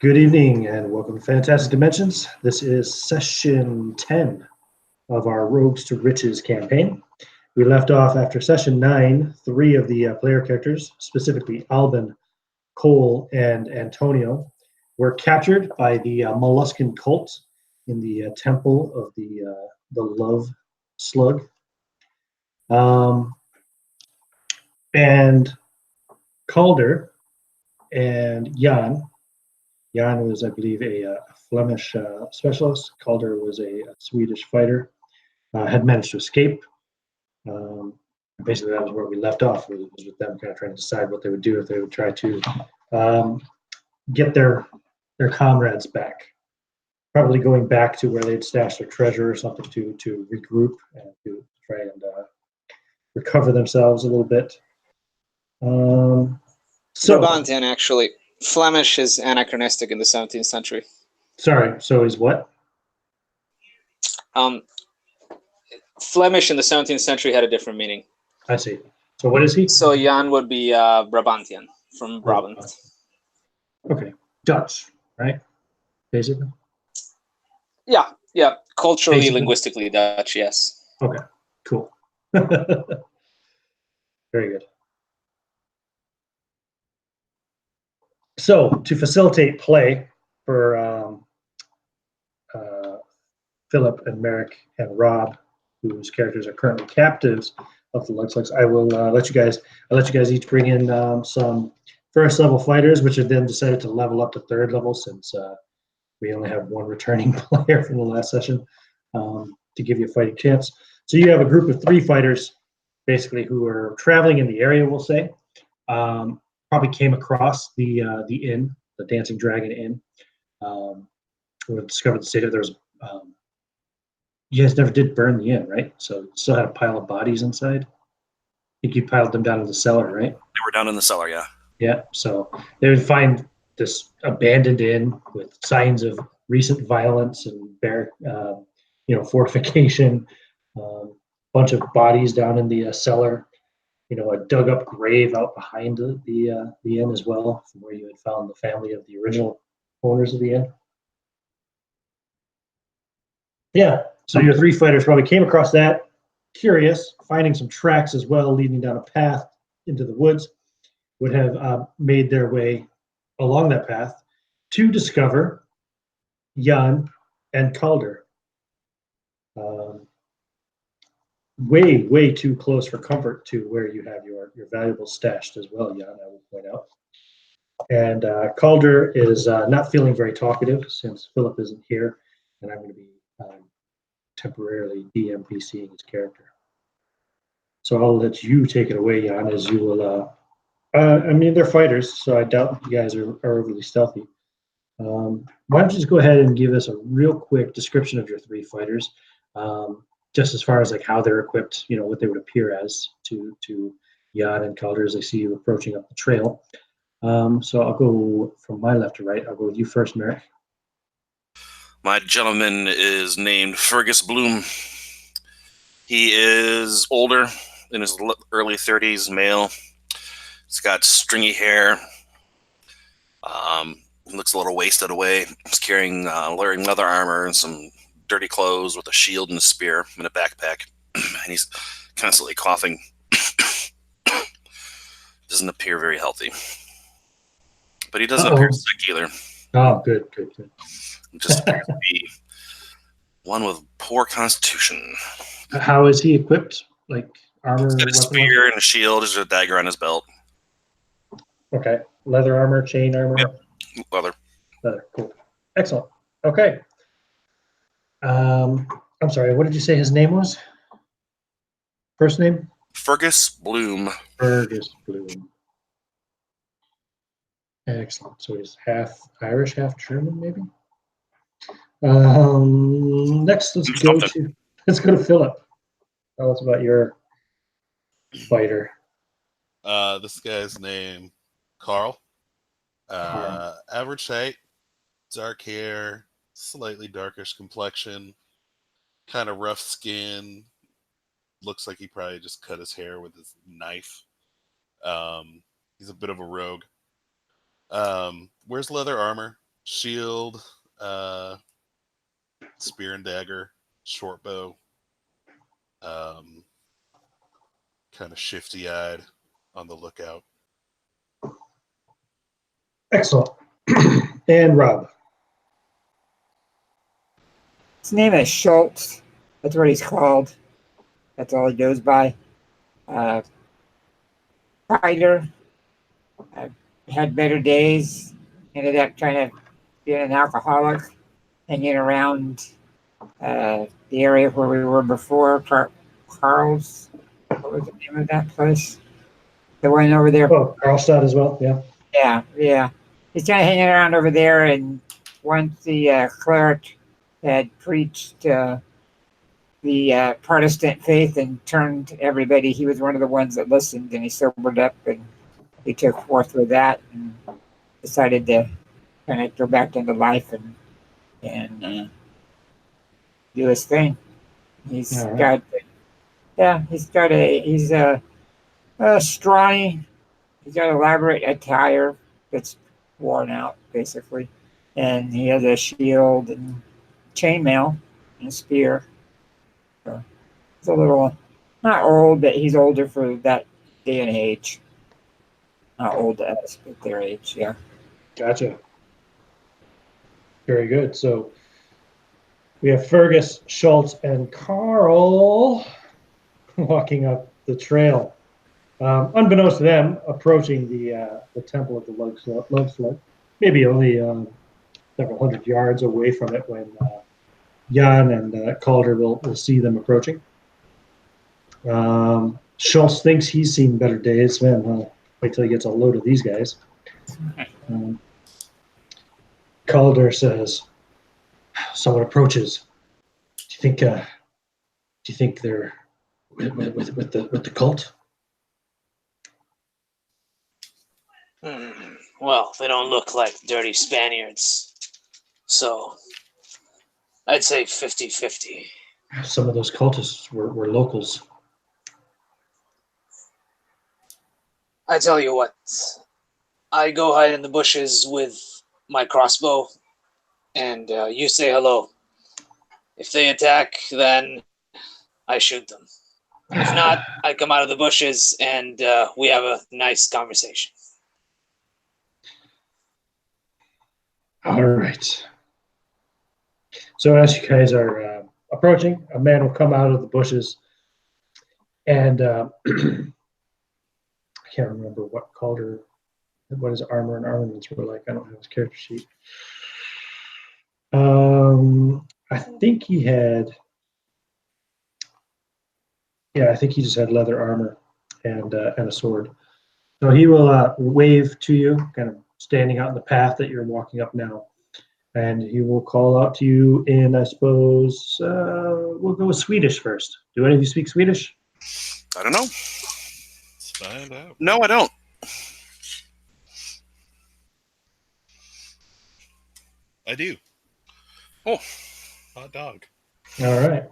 Good evening and welcome to Fantastic Dimensions. This is session 10 of our Rogues to Riches campaign. We left off after session 9, 3 of the player characters, specifically Albin, Cole, and Antonio, were captured by the molluscan cult in the temple of the Love Slüg. And Calder and Jan was, I believe, a Flemish specialist. Calder was a Swedish fighter. Had managed to escape. Basically, that was where we left off. Was with them kind of trying to decide what they would do if they would try to get their comrades back. Probably going back to where they'd stashed their treasure or something to regroup and to try and recover themselves a little bit. Brabantian, actually. Flemish is anachronistic in the 17th century. Sorry, so is what? Flemish in the 17th century had a different meaning. I see. So what is he? So Jan would be Brabantian, from Brabant. Okay. Dutch, right? Basically? Yeah. Culturally, Basically. linguistically Dutch, yes. Okay, cool. Very good. So, to facilitate play for Philip and Merrick and Rob, whose characters are currently captives of the Love Slügs, I will let you guys each bring in some first level fighters, which have then decided to level up to third level since we only have one returning player from the last session to give you a fighting chance. So you have a group of 3 fighters, basically, who are traveling in the area, we'll say. Probably came across the inn, the Dancing Dragon Inn. We discovered the state of there's. You guys never did burn the inn, right? So you still had a pile of bodies inside. I think you piled them down in the cellar, right? They were down in the cellar, yeah. Yeah. So they would find this abandoned inn with signs of recent violence and fortification. Bunch of bodies down in the cellar. A dug up grave out behind the inn as well, from where you had found the family of the original owners of the inn. Yeah, so your 3 fighters probably came across that, curious, finding some tracks as well, leading down a path into the woods, would have made their way along that path to discover Jan and Calder. Way too close for comfort to where you have your valuables stashed as well, Jan, I will point out. And Calder is not feeling very talkative since Philip isn't here, and I'm going to be temporarily DMPCing his character. So I'll let you take it away, Jan, as you will. They're fighters, so I doubt you guys are overly stealthy. Why don't you just go ahead and give us a real quick description of your 3 fighters, just as far as like how they're equipped, what they would appear as to Jan and Calder as they see you approaching up the trail. So I'll go from my left to right. I'll go with you first, Merrick. My gentleman is named Fergus Bloom. He is older, in his early 30s, male. He's got stringy hair. Looks a little wasted away. He's wearing leather armor and some dirty clothes with a shield and a spear and a backpack. And he's constantly coughing. Doesn't appear very healthy. But he doesn't appear sick either. Oh, good. Just appears to be one with poor constitution. How is he equipped? Like armor? He's got a spear and a shield. There's a dagger on his belt. Okay. Leather armor, chain armor? Yep. Leather. Cool. Excellent. Okay. I'm sorry, what did you say his name was? First name? Fergus Bloom. Fergus Bloom. Excellent. So he's half Irish, half German, maybe? Next, let's go to Philip. Tell us about your fighter. This guy's name Carl. Average height, dark hair, slightly darkish complexion, kind of rough skin. Looks like he probably just cut his hair with his knife. He's a bit of a rogue. Wears leather armor. shield, spear and dagger, short bow. Kind of shifty-eyed, on the lookout. Excellent. And Rob. His name is Schultz. That's what he's called. That's all he goes by. Fighter. Had better days. Ended up trying to being an alcoholic, hanging around the area where we were before. Carl's. What was the name of that place? The one over there. Oh, Karlstad as well. Yeah. Yeah. He's kind of hanging around over there, and once the cleric had preached the Protestant faith and turned everybody, he was one of the ones that listened, and he sobered up, and he took forth with that and decided to kind of go back into life and do his thing. He's All right. he's a scrawny. He's got elaborate attire that's worn out, basically. And he has a shield and chainmail and a spear. So he's a little, not old, but he's older for that day and age. Not old to us, but their age, yeah. Gotcha. Very good. So we have Fergus, Schultz, and Carl walking up the trail. Unbeknownst to them, approaching the temple of the Love Slüg, maybe only several hundred yards away from it when Jan and Calder will see them approaching. Schultz thinks he's seen better days. Man, wait till he gets a load of these guys. Calder says, someone approaches. Do you think they're with the cult? Well, they don't look like dirty Spaniards, so I'd say 50-50. Some of those cultists were locals. I tell you what, I go hide in the bushes with my crossbow, and you say hello. If they attack, then I shoot them. If not, I come out of the bushes and we have a nice conversation. All right. So as you guys are approaching, a man will come out of the bushes, and I can't remember what his armor and armaments were like. I don't have his character sheet. I think he had. Yeah, I think he just had leather armor and a sword. So he will wave to you, kind of standing out in the path that you're walking up now. And he will call out to you in, I suppose, we'll go with Swedish first. Do any of you speak Swedish? I don't know. Let's find out. No, I don't. I do. Oh. Hot dog. All right.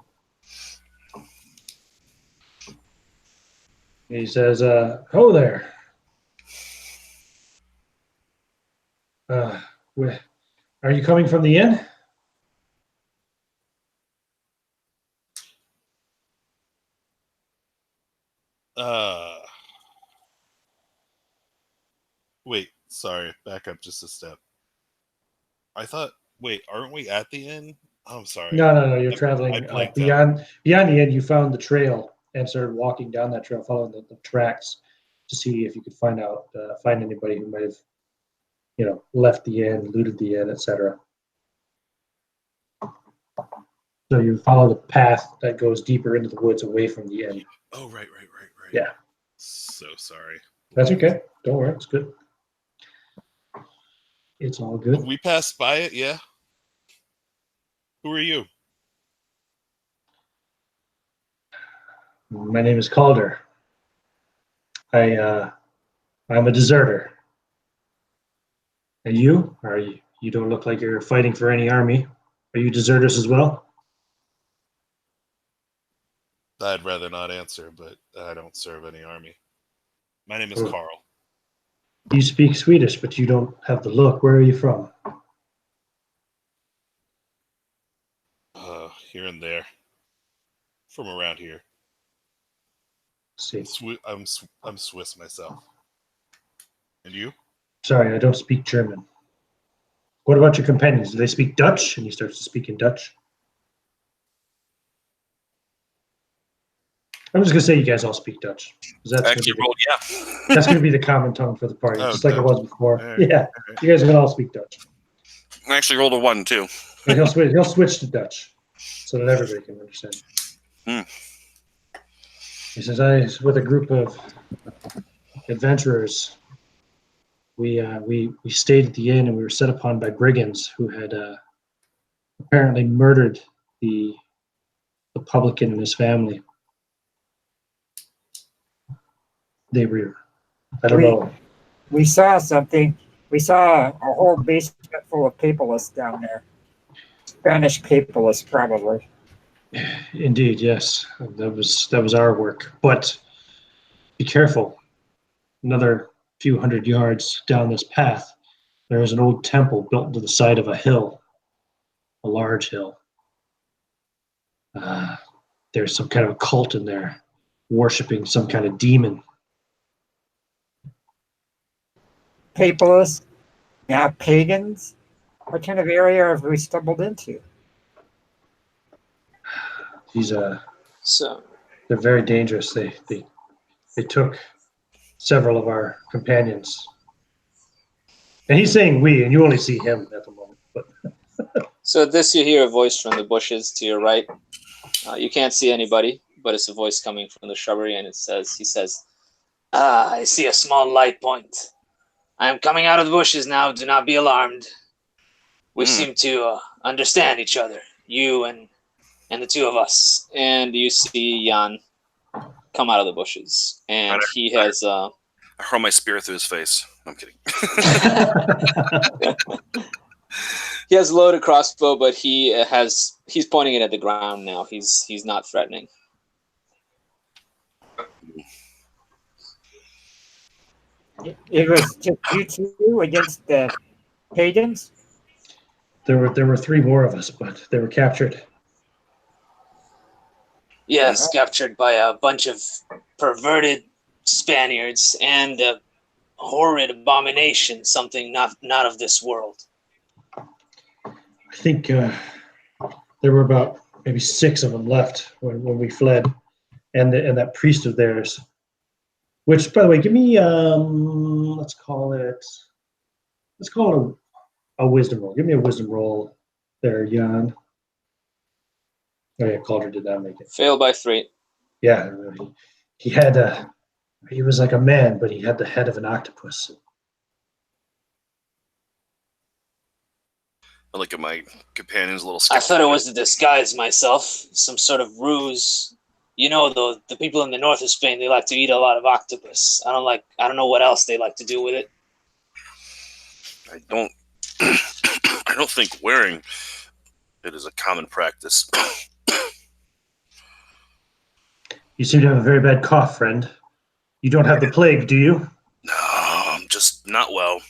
He says, "Ho there. Are you coming from the inn?" Wait, sorry. Back up just a step. I thought, wait, aren't we at the inn? Oh, I'm sorry. No. You're traveling I blanked beyond the inn. You found the trail and started walking down that trail, following the tracks to see if you could find anybody who might have, left the inn, looted the inn, etc. So you follow the path that goes deeper into the woods away from the inn. Oh, right. Yeah. So sorry. That's okay. Don't worry. It's good. It's all good. We passed by it, yeah? Who are you? My name is Calder. I'm a deserter. And you? You don't look like you're fighting for any army. Are you deserters as well? I'd rather not answer, but I don't serve any army. My name is Oh. Carl. You speak Swedish, but you don't have the look. Where are you from? here and there from around here. See, I'm Swiss myself. And you? sorry, I don't speak German. What about your companions? Do they speak Dutch? And he starts to speak in Dutch. I'm just gonna say you guys all speak Dutch. 'Cause that's I actually rolled, yeah. that's gonna be the common tongue for the party, Oh, just like it was Dutch. before. All right, Yeah, all right. you guys are gonna all speak Dutch. I actually rolled a 1 too. And he'll switch to Dutch so that everybody can understand. Hmm. He says, "I with a group of adventurers. We stayed at the inn and we were set upon by brigands who had apparently murdered the publican and his family. They were, I don't know. We saw something. We saw a whole basement full of papalists down there. Spanish papalists, probably. Indeed, yes, that was our work. But be careful. Another few hundred yards down this path, there is an old temple built into the side of a hill, a large hill. There's some kind of a cult in there, worshiping some kind of demon. Papalists, now pagans. What kind of area have we stumbled into? So, They're very dangerous. They took several of our companions. And he's saying we, and you only see him at the moment. But so at this, you hear a voice from the bushes to your right. You can't see anybody, but it's a voice coming from the shrubbery, and he says, "Ah, I see a small light point. I am coming out of the bushes now. Do not be alarmed. We seem to understand each other, you and the two of us." And you see Jan come out of the bushes, and he has I hurl my spear through his face. I'm kidding. he has a loaded crossbow, but he's pointing it at the ground now. He's not threatening. It was just you two against the pagans? there were 3 more of us, but they were captured. Yes, captured by a bunch of perverted Spaniards and a horrid abomination, something not of this world. I think there were about maybe 6 of them left when we fled, and that priest of theirs. Which, by the way, give me let's call it a wisdom roll. Give me a wisdom roll there, Jan. Oh yeah, Calder did not make it. Fail by 3. Yeah, he was like a man, but he had the head of an octopus. I look at my companion's little I sketch. thought it was a disguise myself, some sort of ruse. You know, the people in the north of Spain, they like to eat a lot of octopus. I don't know what else they like to do with it. I don't think wearing it is a common practice. You seem to have a very bad cough, friend. You don't have the plague, do you? No, I'm just not well.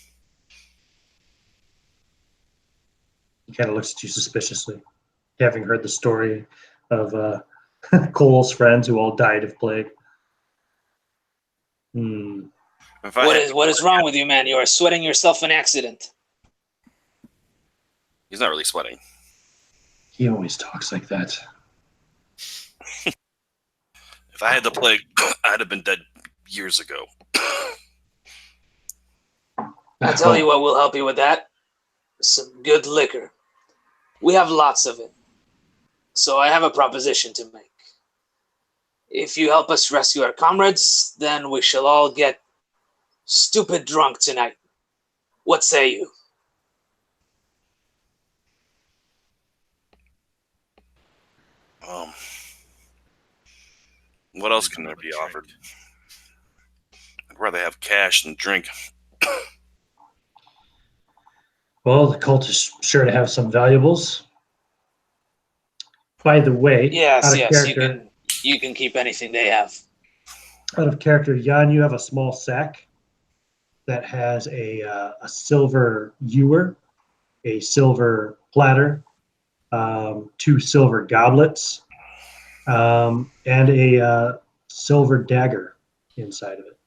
He kind of looks at you suspiciously, having heard the story of Cole's friends who all died of plague. What is wrong with you, man? You are sweating yourself an accident. He's not really sweating. He always talks like that. If I had the plague, I'd have been dead years ago. I tell you what will help you with that. Some good liquor. We have lots of it. So I have a proposition to make. If you help us rescue our comrades, then we shall all get stupid drunk tonight. What say you? What else can there be offered? I'd rather have cash than drink. Well, the cult is sure to have some valuables. By the way, Yes, you can keep anything they have. Out of character, Jan, you have a small sack that has a silver ewer, a silver platter, 2 silver goblets, and a silver dagger inside of it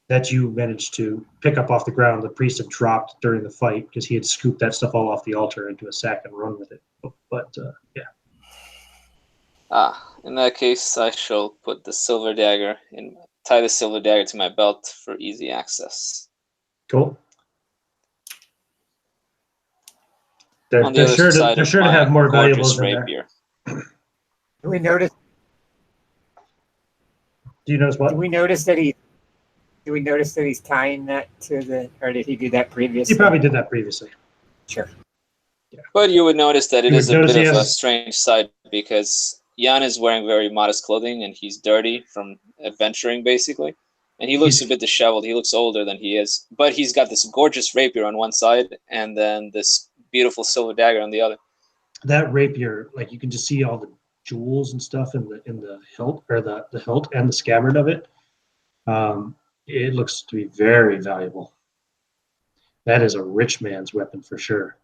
that you managed to pick up off the ground. The priest had dropped during the fight because he had scooped that stuff all off the altar into a sack and run with it. But yeah. In that case, I shall put the silver dagger and tie the silver dagger to my belt for easy access. Cool. On the other side They're of sure to my have more gorgeous valuables in there. rapier. Do we notice? Do you notice what? Do we notice that he's tying that to the? Or did he do that previously? He probably did that previously. Sure. But you would notice that it You is would a notice bit he of a has- strange sight because Jan is wearing very modest clothing and he's dirty from adventuring, basically. And he looks a bit disheveled. He looks older than he is. But he's got this gorgeous rapier on one side and then this beautiful silver dagger on the other. That rapier, like you can just see all the jewels and stuff in the hilt, or the hilt and the scabbard of it. It looks to be very valuable. That is a rich man's weapon for sure.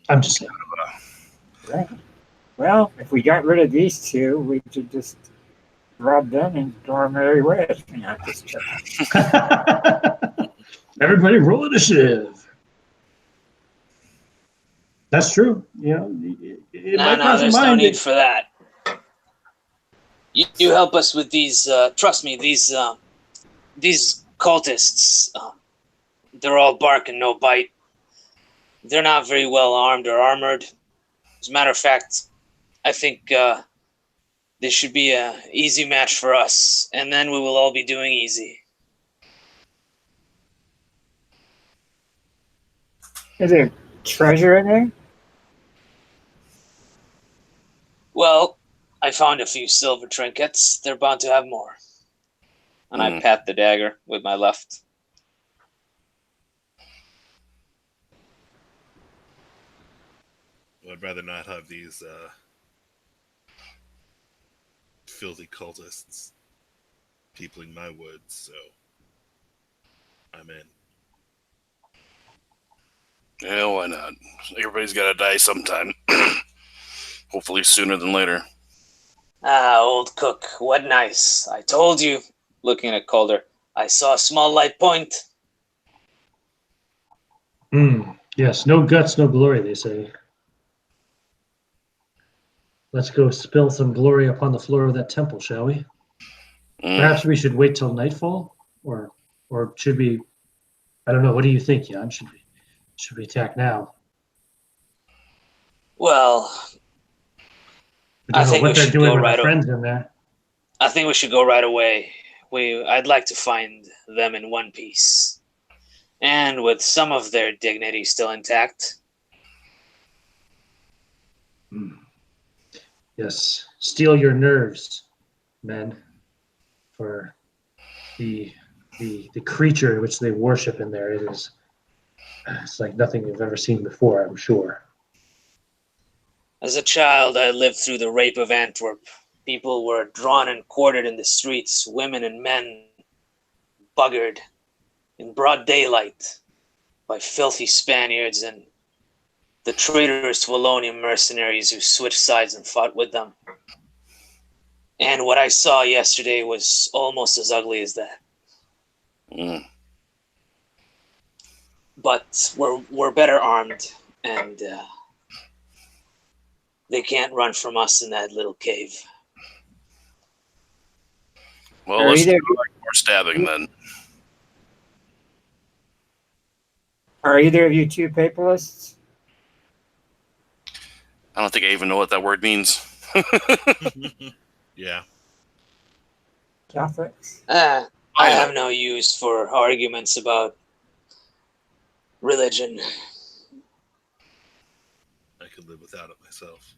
I'm just saying. Right. Well, if we got rid of these two, we could just rob them and go our merry way. Yeah, just checking. Everybody roll initiative. That's true. You know, it might cross your there's no mind. need for that. You help us with these. Trust me, these cultists. They're all bark and no bite. They're not very well armed or armored. As a matter of fact, I think this should be an easy match for us, and then we will all be doing easy. Is there treasure in there? Well, I found a few silver trinkets. They're bound to have more. And I pat the dagger with my left. Well, I'd rather not have these filthy cultists peopling my woods, so I'm in. Yeah, why not? Everybody's got to die sometime. Hopefully sooner than later. Ah, old cook, what nice. I told you. Looking at Calder. I saw a small light point. Yes, no guts, no glory, they say. Let's go spill some glory upon the floor of that temple, shall we? Perhaps we should wait till nightfall, or should we? I don't know. What do you think, Jan? Should we attack now? Well, We don't I know think what we they're should doing go with right our friends in there. I think we should go right away. I'd like to find them in one piece, and with some of their dignity still intact. Yes, steel your nerves, men, for the creature which they worship in there. It's like nothing you've ever seen before, I'm sure. As a child, I lived through the rape of Antwerp. People were drawn and quartered in the streets, women and men buggered in broad daylight by filthy Spaniards and the traitorous Wallonian mercenaries who switched sides and fought with them. And what I saw yesterday was almost as ugly as that. But we're better armed, and they can't run from us in that little cave. Well, let's do more stabbing then. Are either of you two papalists? I don't think I even know what that word means. Yeah. Catholics? I have no use for arguments about religion. I could live without it myself.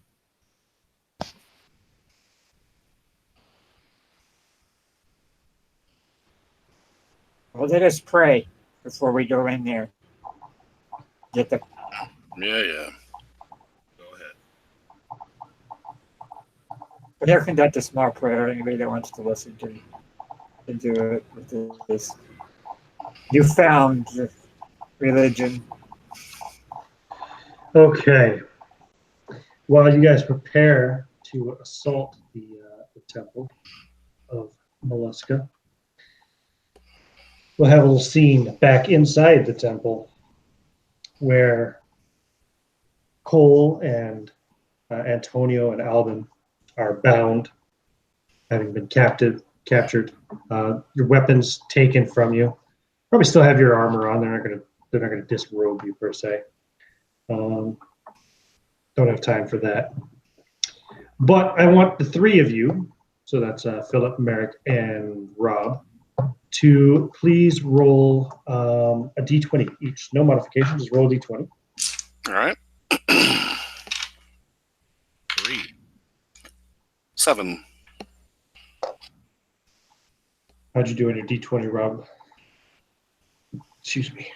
Well, let us pray before we go in there. Get the. Yeah. Go ahead. But they'll conduct a small prayer. Anybody that wants to listen to. to do it with this newfound religion. Okay. While you guys prepare to assault the temple of Mollusca, we'll have a little scene back inside the temple where Cole and Antonio and Alvin are bound, having been captured. Your weapons taken from you. Probably still have your armor on. They're not gonna disrobe you per se. Don't have time for that. But I want the three of you, so that's Philip, Merrick, and Rob, to please roll a d20 each. No modification, just roll a d20. All right. 3. 7. How'd you do on your d20, Rob? Excuse me.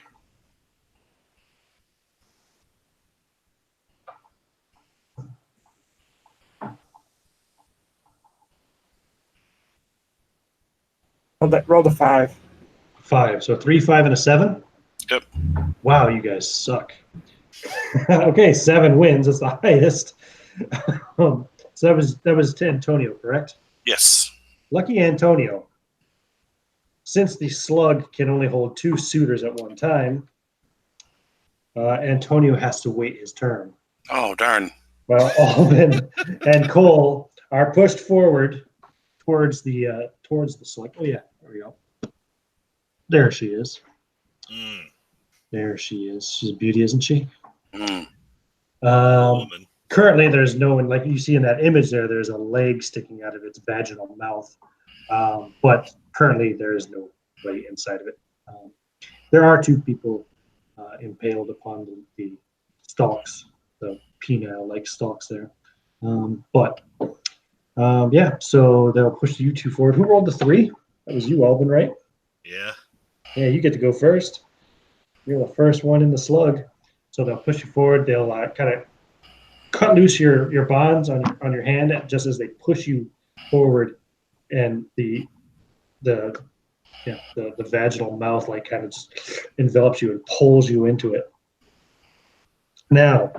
Roll the 5. 5. So 3, 5, and a 7? Yep. Wow, you guys suck. Okay, 7 wins. That's the highest. So that was to Antonio, correct? Yes. Lucky Antonio. Since the slug can only hold 2 suitors at one time, Antonio has to wait his turn. Oh, darn. Well, Alvin and Cole are pushed forward towards the slug. Oh yeah, there we go. There she is. Mm. There she is. She's a beauty, isn't she? Mm. Woman. Currently, there's no one, like you see in that image there, there's a leg sticking out of its vaginal mouth. But currently, there is no way inside of it. There are 2 people impaled upon the stalks, the penile-like stalks there. Yeah, so they'll push you 2 forward. Who rolled the 3? That was you, Alvin, right? Yeah. Yeah, you get to go first. You're the first one in the slug. So they'll push you forward. They'll kind of cut loose your bonds on your hand just as they push you forward, and the vaginal mouth like kind of just envelops you and pulls you into it. Now,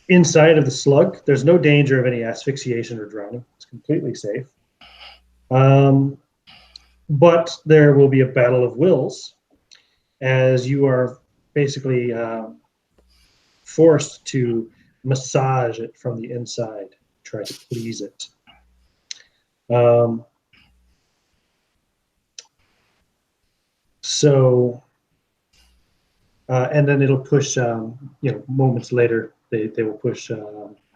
inside of the slug, there's no danger of any asphyxiation or drowning. It's completely safe. But there will be a battle of wills as you are basically forced to massage it from the inside, try to please it. And then it'll push, moments later, they will push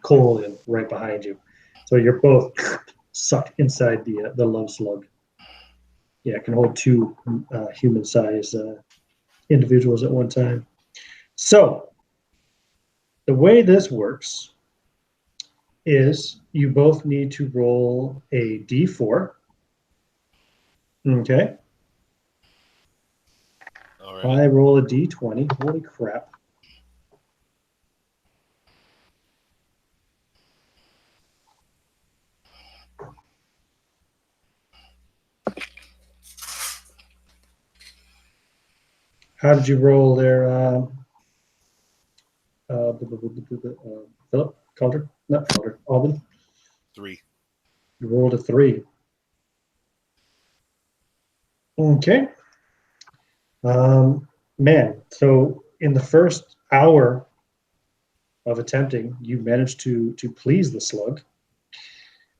Cole in right behind you. So you're both sucked inside the love slug. Yeah, it can hold 2 human-sized individuals at one time. So the way this works is you both need to roll a d4. Okay. All right. I roll a d20. Holy crap. How did you roll there, Philip? Calder? Not Calder. Alvin? 3. You rolled a 3. Okay. Man, so in the first hour of attempting, you managed to please the slug,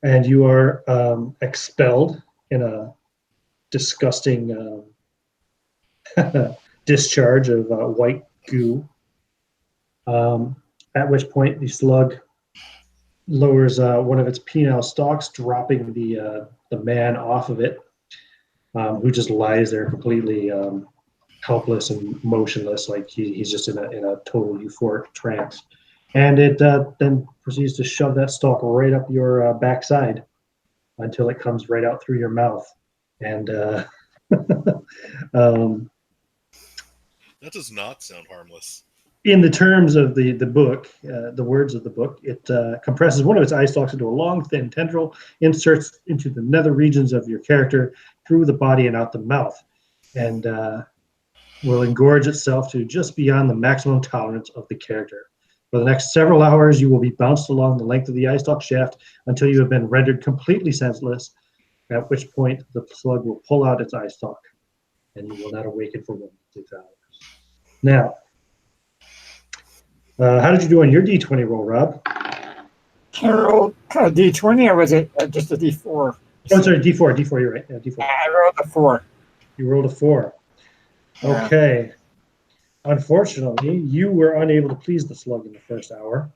and you are expelled in a disgusting discharge of white goo. At which point the slug lowers one of its penile stalks, dropping the man off of it, who just lies there completely helpless and motionless, like he's just in a total euphoric trance. And it then proceeds to shove that stalk right up your backside until it comes right out through your mouth. And That does not sound harmless. in the terms of the book, the words of the book, it compresses one of its eye stalks into a long, thin tendril, inserts into the nether regions of your character through the body and out the mouth, and will engorge itself to just beyond the maximum tolerance of the character. For the next several hours, you will be bounced along the length of the eye stalk shaft until you have been rendered completely senseless, at which point the slug will pull out its eye stalk, and you will not awaken for 1 to 6 hours. Now, how did you do on your D20 roll, Rob? I rolled a D20, or was it just a D4? Oh, sorry, D4. D4, you're right. Yeah, D4. I rolled a 4. You rolled a 4. Yeah. Okay. Unfortunately, you were unable to please the slug in the first hour.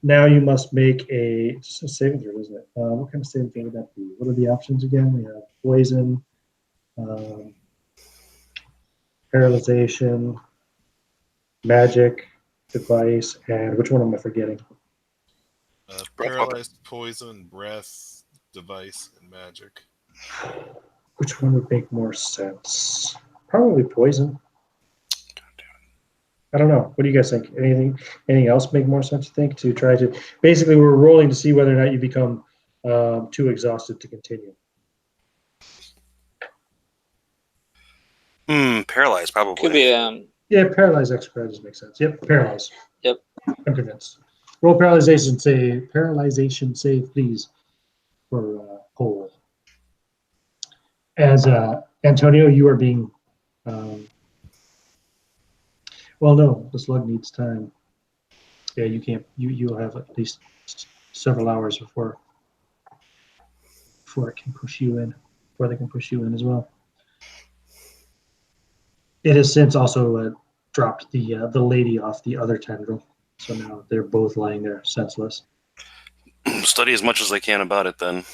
Now you must make a saving throw, isn't it? What kind of saving throw would that be? What are the options again? We have poison, paralyzation, magic, device, and which one am I forgetting? Paralyzed, poison, breath, device, and magic. Which one would make more sense? Probably poison. I don't know. What do you guys think? Anything else make more sense, you think, to try to... Basically, we're rolling to see whether or not you become too exhausted to continue. Paralyzed, probably. Could be. Yeah, paralyze exercises makes sense. Yep, paralyze. Yep. I'm convinced. Roll paralyzation save, please, for Cole. As Antonio, you are being... well, no, the slug needs time. Yeah, you can't. You'll have at least several hours before it can push you in. Before they can push you in as well. It has since also dropped the lady off the other tendril, so now they're both lying there senseless. Study as much as I can about it, then.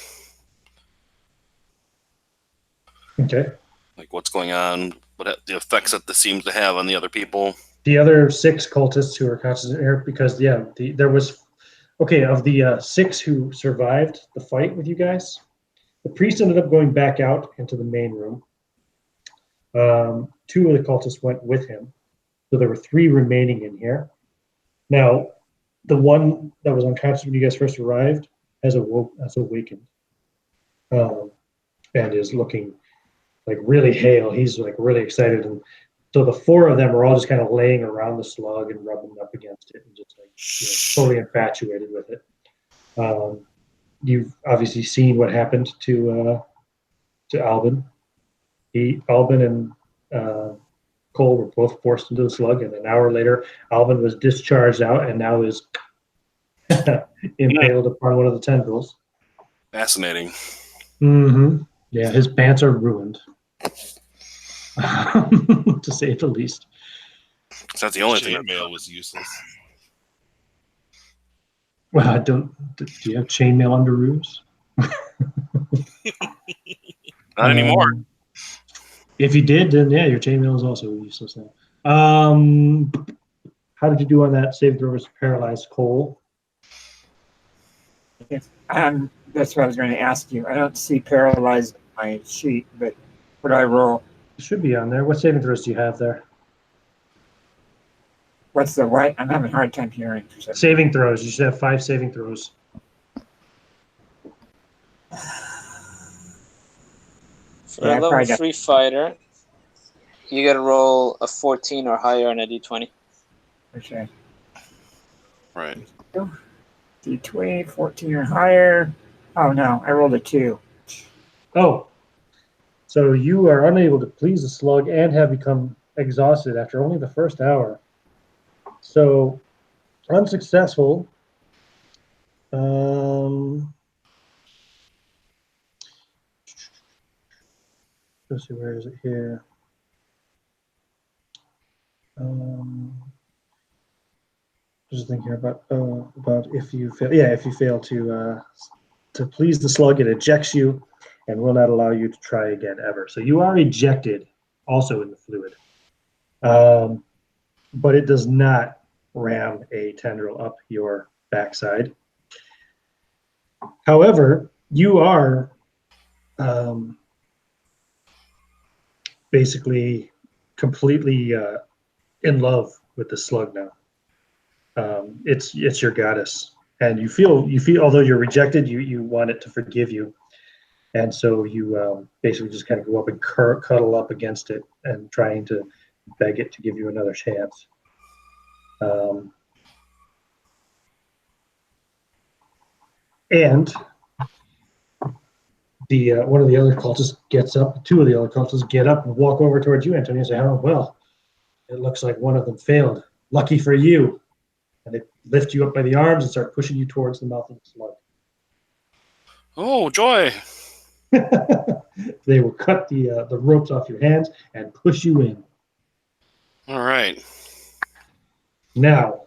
Okay. Like what's going on, what the effects that this seems to have on the other people. The other 6 cultists who are constant here, because there was of the 6 who survived the fight with you guys, the priest ended up going back out into the main room. 2 of the cultists went with him, so there were 3 remaining in here. Now, the one that was unconscious when you guys first arrived has awakened, and is looking like really hale. He's like really excited, and so the 4 of them are all just kind of laying around the slug and rubbing up against it and just like totally infatuated with it. You've obviously seen what happened to Albin. Albin and Cole were both forced into the slug, and an hour later, Albin was discharged out and now is impaled upon one of the tendrils. Fascinating. Mm-hmm. Yeah, his pants are ruined, to say the least. So that's the only thing. Chainmail was useless. Well, do you have chainmail underoos? Not anymore. If you did, then yeah, your chainmail is also useless now. How did you do on that save throw versus paralyzed, Cole? That's what I was going to ask you. I don't see paralyzed on my sheet, but what do I roll? It should be on there. What saving throws do you have there? What's the what? I'm having a hard time hearing. Saving throws. You should have 5 saving throws. For a level 3 fighter, you got to roll a 14 or higher on a D20. Okay. Right. D20, 14 or higher. Oh no, I rolled a 2. Oh. So you are unable to please the slug and have become exhausted after only the first hour. So, unsuccessful. Let's see, where is it here? Just thinking about if you fail. Yeah, if you fail to please the slug, it ejects you and will not allow you to try again ever. So you are ejected, also in the fluid, but it does not ram a tendril up your backside. However, you are basically completely in love with the slug now. It's your goddess, and you feel although you're rejected, you want it to forgive you, and so you basically just kind of go up and cuddle up against it and trying to beg it to give you another chance. And the one of the other cultists gets up. Two of the other cultists get up and walk over towards you, Antonio, and say, "Oh well, it looks like one of them failed. Lucky for you." And they lift you up by the arms and start pushing you towards the mouth of the slug. Oh, joy! They will cut the ropes off your hands and push you in. All right. Now,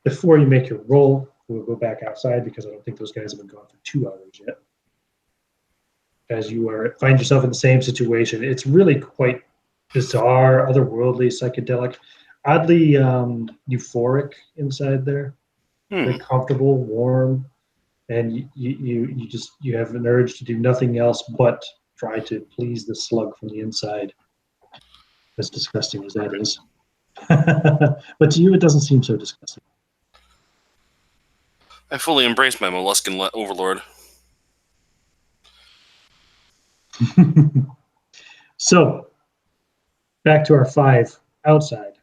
before you make your roll, we'll go back outside because I don't think those guys have been gone for 2 hours yet. As you find yourself in the same situation, it's really quite bizarre, otherworldly, psychedelic, oddly euphoric inside there. Very comfortable, warm, and you have an urge to do nothing else but try to please the slug from the inside. As disgusting as that is. But to you, it doesn't seem so disgusting. I fully embrace my molluscan overlord. So, back to our 5 outside.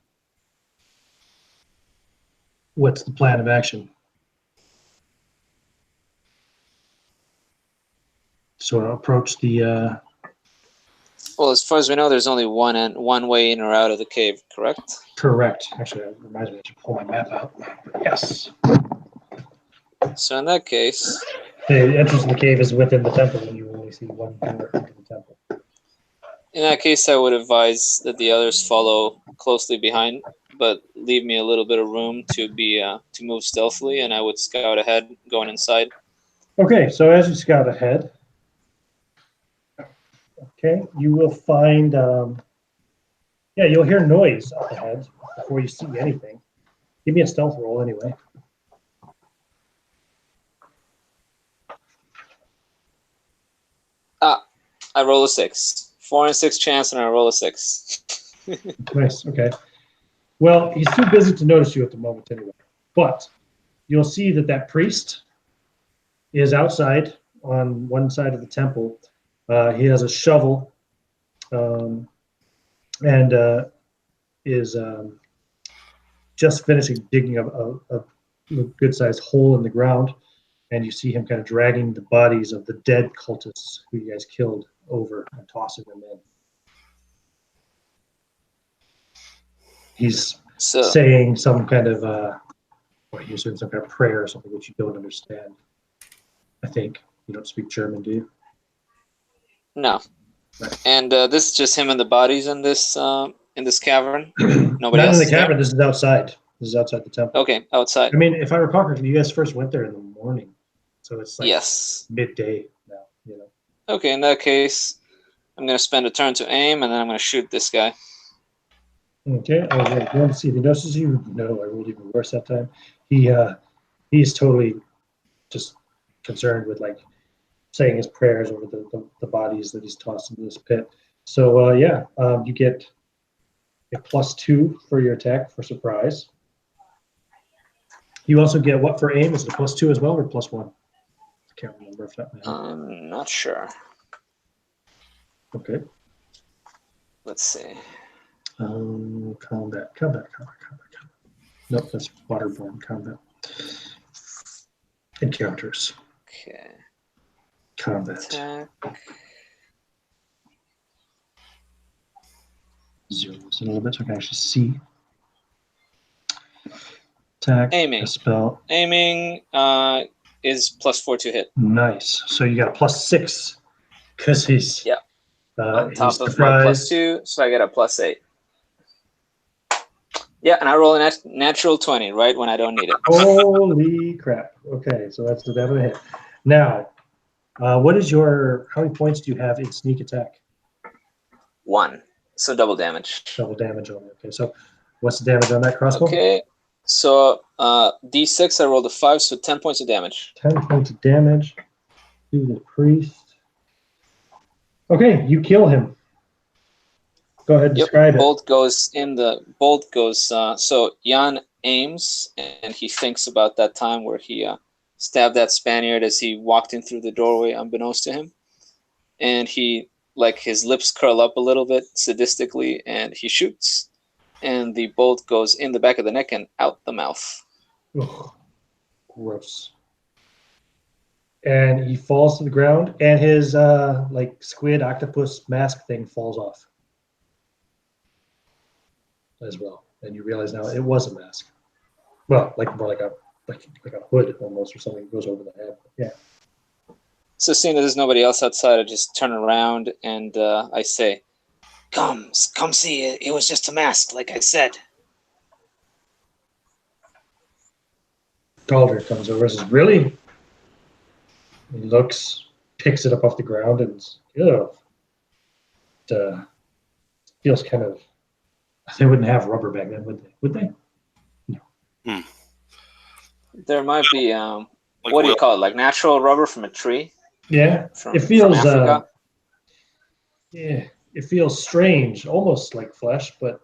What's the plan of action? So approach the... Well, as far as we know, there's only one way in or out of the cave, correct? Correct. Actually, that reminds me, I should pull my map out. Yes. So in that case... The entrance to the cave is within the temple, and you only see one door into the temple. In that case, I would advise that the others follow closely behind, but leave me a little bit of room to move stealthily, and I would scout ahead, going inside. Okay, so as you scout ahead, you will find, you'll hear noise up ahead before you see anything. Give me a stealth roll anyway. I roll a 6. 4 and 6 chance, and I roll a 6. Nice, okay. Well, he's too busy to notice you at the moment anyway. But you'll see that priest is outside on one side of the temple. He has a shovel and is just finishing digging a good-sized hole in the ground. And you see him kind of dragging the bodies of the dead cultists who you guys killed over and tossing them in. He's saying some kind of, he's doing some kind of prayer or something which you don't understand. I think. You don't speak German, do you? No. Right. And this is just him and the bodies in this cavern? Nobody Not else in the is there? cavern, this is outside. This is outside the temple. Okay, outside. I mean, if I recall correctly, you guys first went there in the morning. So it's like midday now, you know. Okay, in that case, I'm going to spend a turn to aim, and then I'm going to shoot this guy. Okay. Oh, yeah. You want to see if he notices you? No, I rolled even worse that time. He's totally just concerned with like saying his prayers over the bodies that he's tossed into this pit. So you get a +2 for your attack for surprise. You also get what for aim? Is it a +2 as well or +1? I can't remember if that. I'm not sure. Okay. Let's see. Combat. Nope, that's waterborne combat. Encounters. Okay. Combat. Attack. 0 a little bit so I can actually see. Attack. Aiming. A spell. Aiming is +4 to hit. Nice. So you got a +6 because he's on top he's of my +2, so I get a +8. Yeah, and I roll a natural 20 right when I don't need it. Holy crap. Okay, so that's the definite hit. Now, how many points do you have in sneak attack? 1, so double damage. Double damage only. Okay, so what's the damage on that crossbow? Okay, so D6, I rolled a 5, so 10 points of damage. 10 points of damage to the priest. Okay, you kill him. Go ahead, describe it. Bolt goes in the bolt goes. So Jan aims, and he thinks about that time where he stabbed that Spaniard as he walked in through the doorway, unbeknownst to him, and he his lips curl up a little bit sadistically, and he shoots, and the bolt goes in the back of the neck and out the mouth. Ugh, gross. And he falls to the ground, and his squid octopus mask thing falls off as well. And you realize now it was a mask. Well, more like a hood almost, or something that goes over the head. Yeah. So seeing that there's nobody else outside, I just turn around and I say, Come see. It was just a mask, like I said. Calder comes over and says, "Really?" He looks, picks it up off the ground, and feels kind of. They wouldn't have rubber back then, would they? Would they? No. There might be what do you call it? Like natural rubber from a tree? Yeah, it feels. Yeah, it feels strange, almost like flesh, but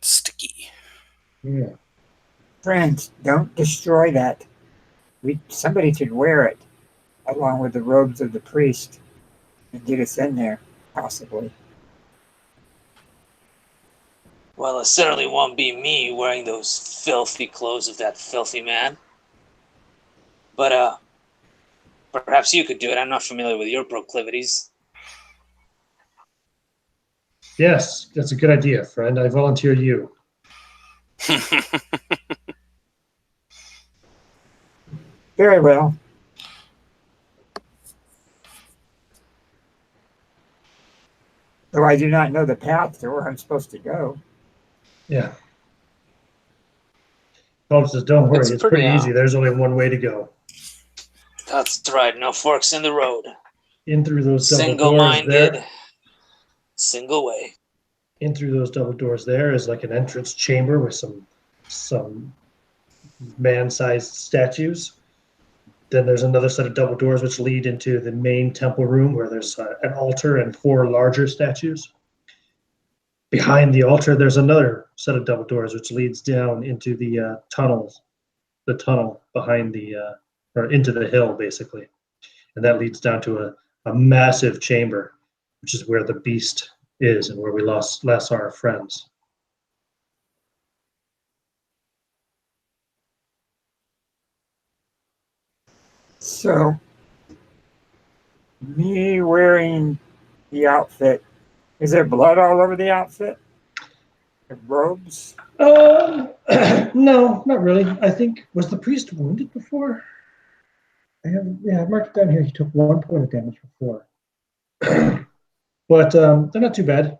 sticky. Yeah. Friends, don't destroy that. Somebody should wear it, along with the robes of the priest, and get us in there, possibly. Well, it certainly won't be me wearing those filthy clothes of that filthy man. But perhaps you could do it. I'm not familiar with your proclivities. Yes, that's a good idea, friend. I volunteer you. Very well. Though I do not know the path to where I'm supposed to go. Yeah. Calder says, "Don't worry, it's pretty easy. There's only one way to go. That's right. No forks in the road. In through those double doors Single-minded. there. Single way. In through those double doors there is like an entrance chamber with some man-sized statues. Then there's another set of double doors which lead into the main temple room where there's an altar and 4 larger statues. Behind the altar, there's another set of double doors which leads down into the tunnel behind or into the hill, basically. And that leads down to a massive chamber, which is where the beast is and where we last saw our friends. So, me wearing the outfit, is there blood all over the outfit? The robes? No, not really. I think, was the priest wounded before? I marked it down here. He took 1 point of damage before. But they're not too bad.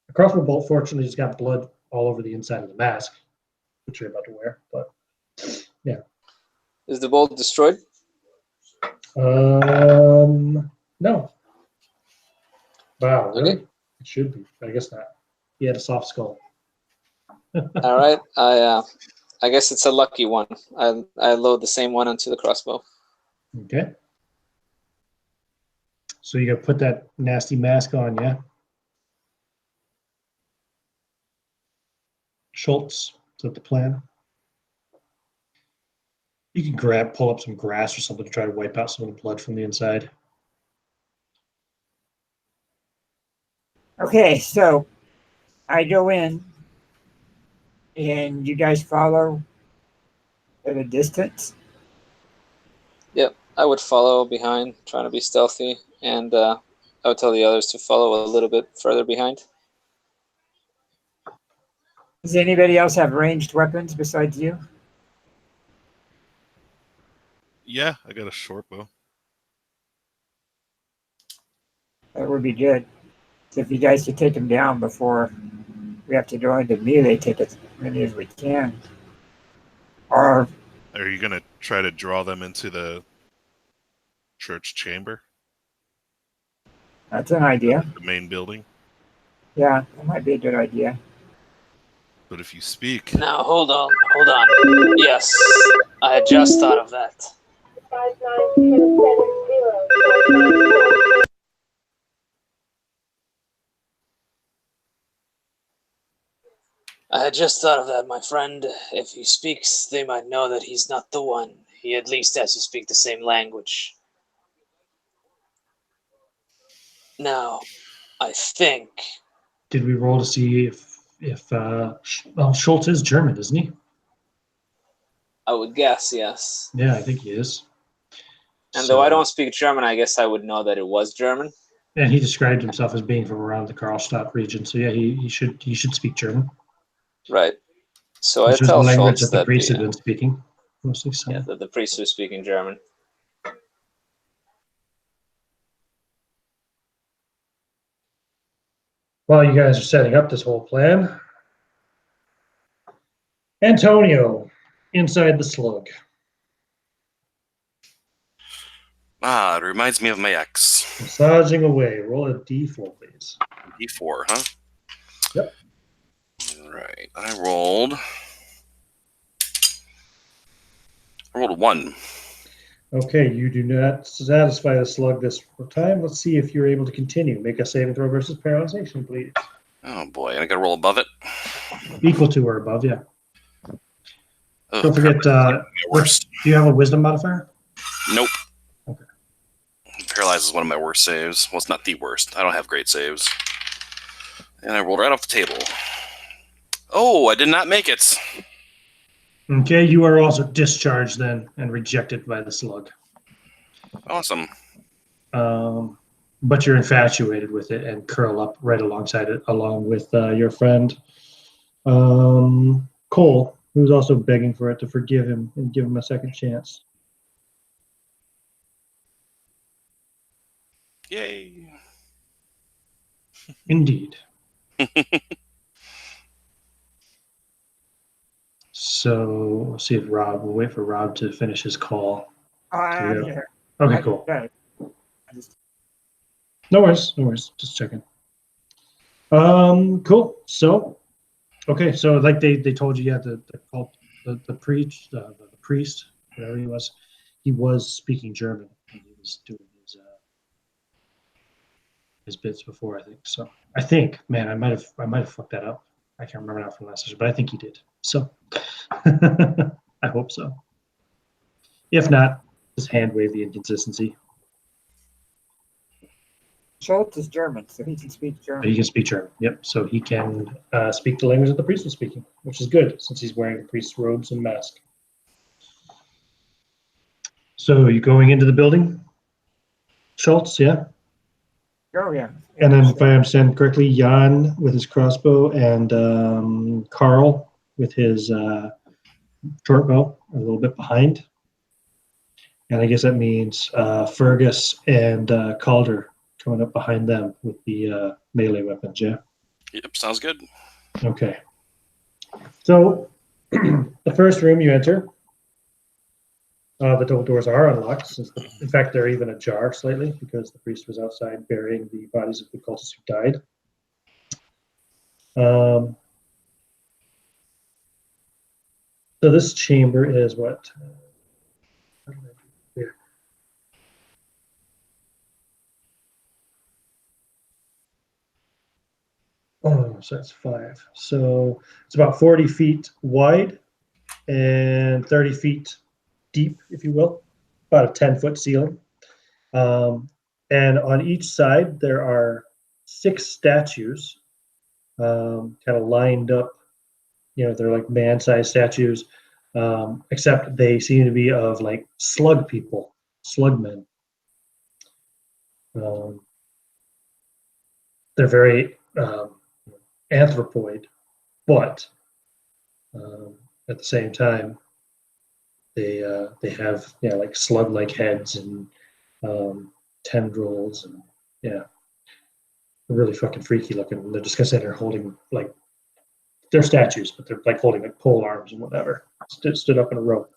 The crossbow bolt, fortunately, has got blood all over the inside of the mask, which you're about to wear. But yeah. Is the bolt destroyed? No. Wow, really? Okay. It should be. I guess not. He had a soft skull. All right. I guess it's a lucky one. I load the same one onto the crossbow. Okay. So you got to put that nasty mask on, yeah? Schultz, is that the plan? You can pull up some grass or something to try to wipe out some of the blood from the inside. Okay, so I go in, and you guys follow at a distance. Yep, I would follow behind, trying to be stealthy, and I would tell the others to follow a little bit further behind. Does anybody else have ranged weapons besides you? Yeah, I got a short bow. That would be good. So if you guys could take them down before we have to go into melee, take as many as we can. Or are you going to try to draw them into the church chamber? That's an idea. The main building? Yeah, that might be a good idea. But if you speak... Now, hold on. Yes, I had just thought of that. 59270. I had just thought of that, my friend. If he speaks, they might know that he's not the one. He at least has to speak the same language. Now, I think... Did we roll to see if well, Schultz is German, isn't he? I would guess, yes. Yeah, I think he is. And though I don't speak German, I guess I would know that it was German. And he described himself as being from around the Karlstadt region, so yeah, he should speak German. Right. So I Which was the tell language Schultz that the that priest had been speaking mostly. So. yeah, that the priest was speaking German. While you guys are setting up this whole plan, Antonio, inside the slug. Ah, it reminds me of my ex. Massaging away. Roll a d4, please. D4, huh? Yep. All right. I rolled a 1. Okay, you do not satisfy the slug this time. Let's see if you're able to continue. Make a saving throw versus paralyzation, please. Oh boy, and I got to roll above it. Equal to or above, yeah. Oh, Don't forget, worst. do you have a wisdom modifier? Nope. Okay. Paralyzed is one of my worst saves. Well, it's not the worst. I don't have great saves. And I rolled right off the table. Oh, I did not make it. Okay, you are also discharged then and rejected by the slug. Awesome. But you're infatuated with it and curl up right alongside it, along with your friend Cole, who's also begging for it to forgive him and give him a second chance. Yay. Indeed. So we'll see if we'll wait for Rob to finish his call. I'm here. Okay, cool. Okay. No worries. Just checking. Cool. So, okay. So like they told you, yeah, the priest, whatever he was speaking German. And he was doing his bits before, I think. So I think, man, I might have fucked that up. I can't remember now from last session, but I think he did. So I hope so. If not, just hand wave the inconsistency. Schultz is German, so he can speak German. He can speak German. Yep. So he can speak the language that the priest was speaking, which is good since he's wearing priest's robes and mask. So you going into the building, Schultz? Yeah. Oh yeah. And then, if I understand correctly, Jan with his crossbow and Carl with his short bow are a little bit behind. And I guess that means Fergus and Calder coming up behind them with the melee weapons, yeah? Yep, sounds good. Okay. So the first room you enter, the double doors are unlocked. In fact, they're even ajar slightly because the priest was outside burying the bodies of the cultists who died. So this chamber is what? Here. Oh, so that's 5. So it's about 40 feet wide and 30 feet deep, if you will, about a 10-foot ceiling. And on each side, there are 6 statues kind of lined up. You know, they're like man-sized statues, except they seem to be of like slug people, slug men. They're very anthropoid, but at the same time, they have like slug-like heads and tendrils and they're really fucking freaky looking. They're just gonna sit there holding like they're statues, but they're like holding like pole arms and whatever, stood up in a row.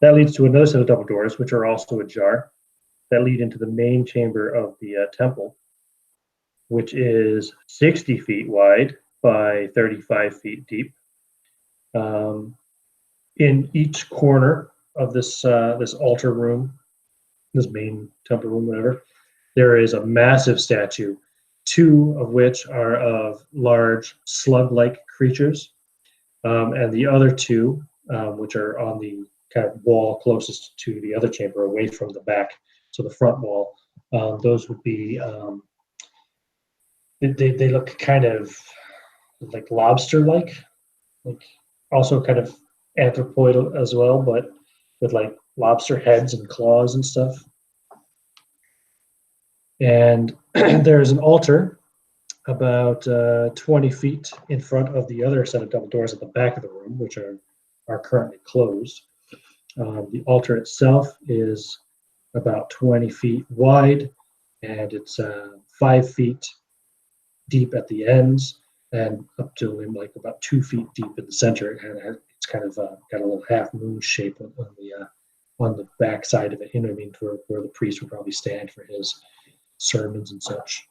That leads to another set of double doors, which are also ajar, that lead into the main chamber of the temple, which is 60 feet wide by 35 feet deep. In each corner of this altar room, this main temple room, whatever, there is a massive statue, 2 of which are of large slug-like creatures, And the other two, which are on the kind of wall closest to the other chamber, away from the back, so the front wall, those would be, they look kind of like lobster-like, like also kind of anthropoid as well, but with like lobster heads and claws and stuff. And there's an altar about 20 feet in front of the other set of double doors at the back of the room, which are currently closed. The altar itself is about 20 feet wide, and it's 5 feet deep at the ends and up to like about 2 feet deep in the center. And it's kind of got a little half moon shape on the back side of it, you know what I mean, where the priest would probably stand for his sermons and such.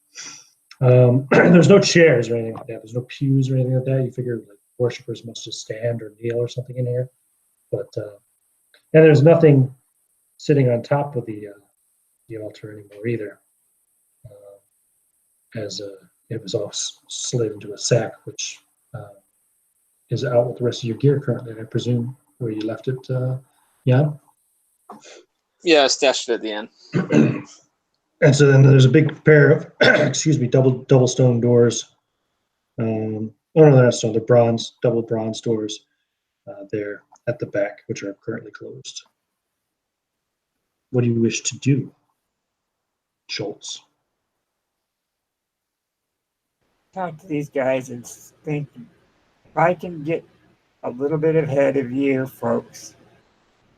There's no chairs or anything like that. There's no pews or anything like that. You figure like worshipers must just stand or kneel or something in here. But and there's nothing sitting on top of the altar anymore either, as it was all slid into a sack, which is out with the rest of your gear currently, I presume, where you left it. Yeah. Yeah, I stashed it at the end. And so then there's a big pair of, excuse me, double stone doors. Oh no, they're not stone. They're bronze, double bronze doors there at the back, which are currently closed. What do you wish to do, Schultz? Talk to these guys and think if I can get a little bit ahead of you folks,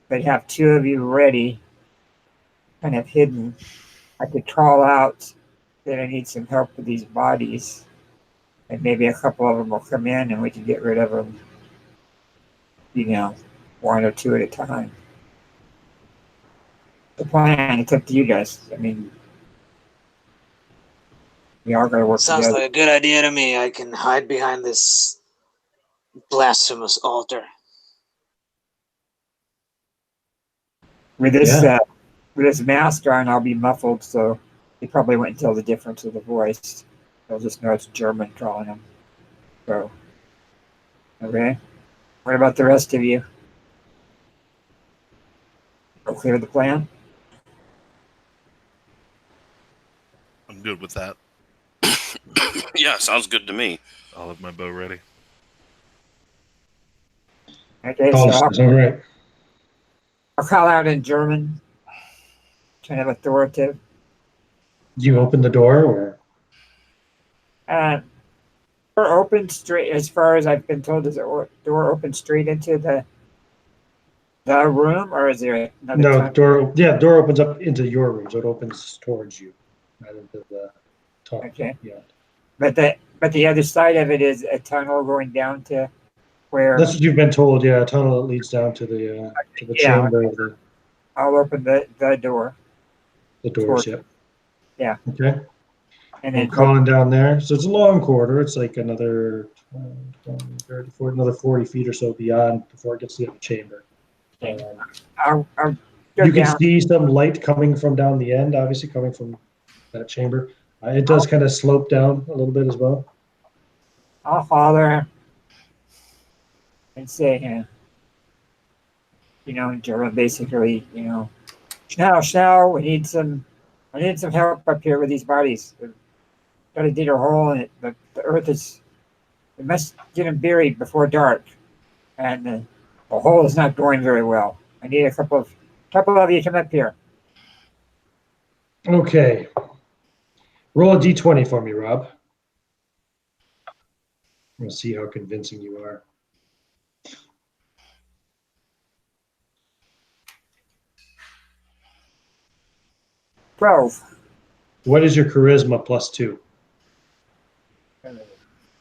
but have two of you ready, kind of hidden, I could crawl out that I need some help with these bodies, and maybe a couple of them will come in and we can get rid of them, you know, one or two at a time. The plan, it's up to you guys. I mean, we all gotta work Sounds together. like a good idea to me. I can hide behind this blasphemous altar. With this Yeah. with this mask on, I'll be muffled, so they probably wouldn't tell the difference of the voice. They'll just know it's German calling them. So, okay. What about the rest of you? Okay with the plan? I'm good with that. Yeah, sounds good to me. I'll have my bow ready. Okay, All so right. I'll call out in German, kind of authoritative. Do you open the door or? Door open straight, as far as I've been told, is the door open straight into the room, or is there another No, time? door opens up into your room, so it opens towards you, not into the top. Okay. Yeah. But the other side of it is a tunnel going down to where That's what you've been told, yeah, a tunnel that leads down to the Yeah. chamber of I'll open the door. the doors, Toward- yeah. Yeah. Okay. And I'm then crawling down there. So it's a long corridor. It's like another 20, 30, 40, another 40 feet or so beyond before it gets to the chamber. I'll go You can down. see some light coming from down the end, obviously coming from that chamber. It does kind of slope down a little bit as well. I'll holler and say, in German, basically, Schnell, I need some help up here with these bodies. We've got to dig a hole in it. The earth we must get them buried before dark. And the hole is not going very well. I need a couple of you to come up here. Okay. Roll a d20 for me, Rob. We'll see how convincing you are. Twelve. What is your charisma +2?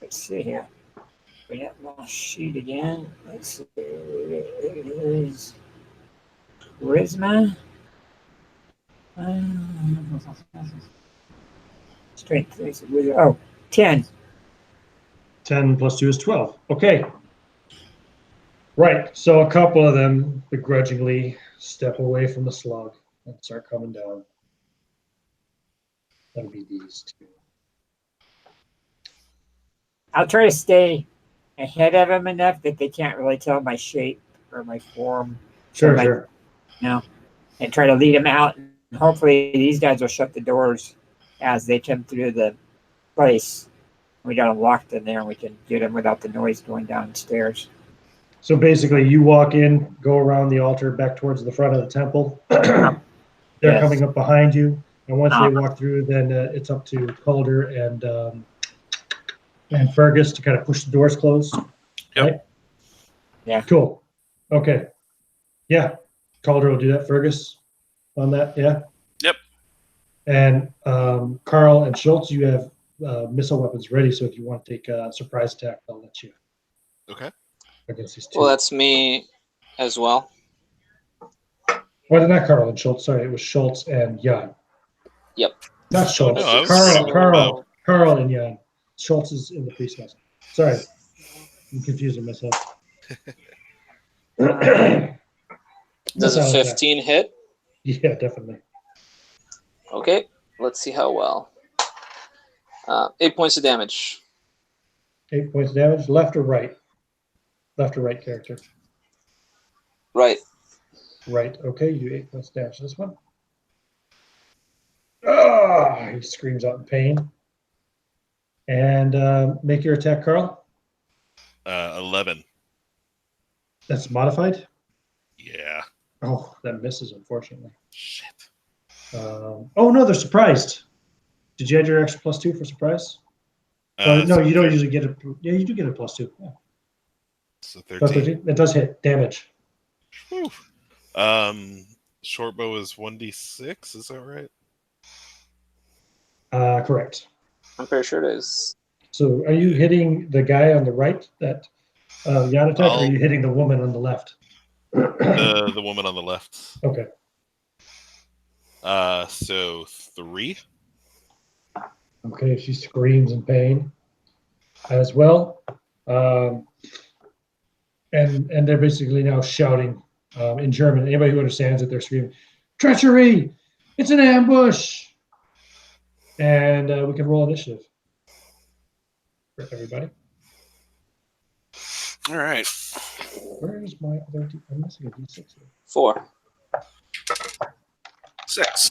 Let's see here. Bring up my sheet again. Let's see. It is charisma. Strength. Oh, 10. 10 + 2 is 12. Okay. Right. So a couple of them begrudgingly step away from the slug and start coming down. That'll be these two. I'll try to stay ahead of them enough that they can't really tell my shape or my form. Sure, So, sure. and try to lead them out. And hopefully, these guys will shut the doors as they come through the place. We got them locked in there, and we can get them without the noise going downstairs. So basically, you walk in, go around the altar back towards the front of the temple. They're Yes. coming up behind you, and once they Uh-huh. walk through, then it's up to Calder and Fergus to kind of push the doors closed. Yep. Right? Yeah. Cool. Okay. Yeah. Calder will do that. Fergus on that. Yeah. Yep. And Carl and Schultz, you have missile weapons ready. So if you want to take a surprise attack, I'll let you Okay. against these two. Well, that's me as well. Well, not Carl and Schultz. Sorry, it was Schultz and Jan. Yep. Not Schultz. no, I was Carl, thinking Carl and Jan. Schultz is in the priest house. Sorry, I'm confusing myself. Does a Missile attack. 15 hit? Yeah, definitely. Okay, let's see how well. 8 points of damage. 8 points of damage. Left or right? Left or right character? Right. Right. Okay, you do 8 points of damage. This one. Ah! He screams out in pain. And make your attack, Carl. 11. That's modified. Yeah. Oh, that misses, unfortunately. Shit. Oh no, they're surprised. Did you add your extra +2 for surprise? No, So you don't usually get it. Yeah, you do get a +2. Yeah. So Plus 13. 13. It does hit damage. Whew. Short bow is 1d6. Is that right? Correct. I'm pretty sure it is. So, are you hitting the guy on the right that Jan attack, or are you hitting the woman on the left? The woman on the left. Okay. So 3. Okay, she screams in pain as well. And they're basically now shouting in German. Anybody who understands it, they're screaming, "Treachery! It's an ambush!" And we can roll initiative for everybody. All right. Where is my other D? I'm missing a D6 here. 4. 6.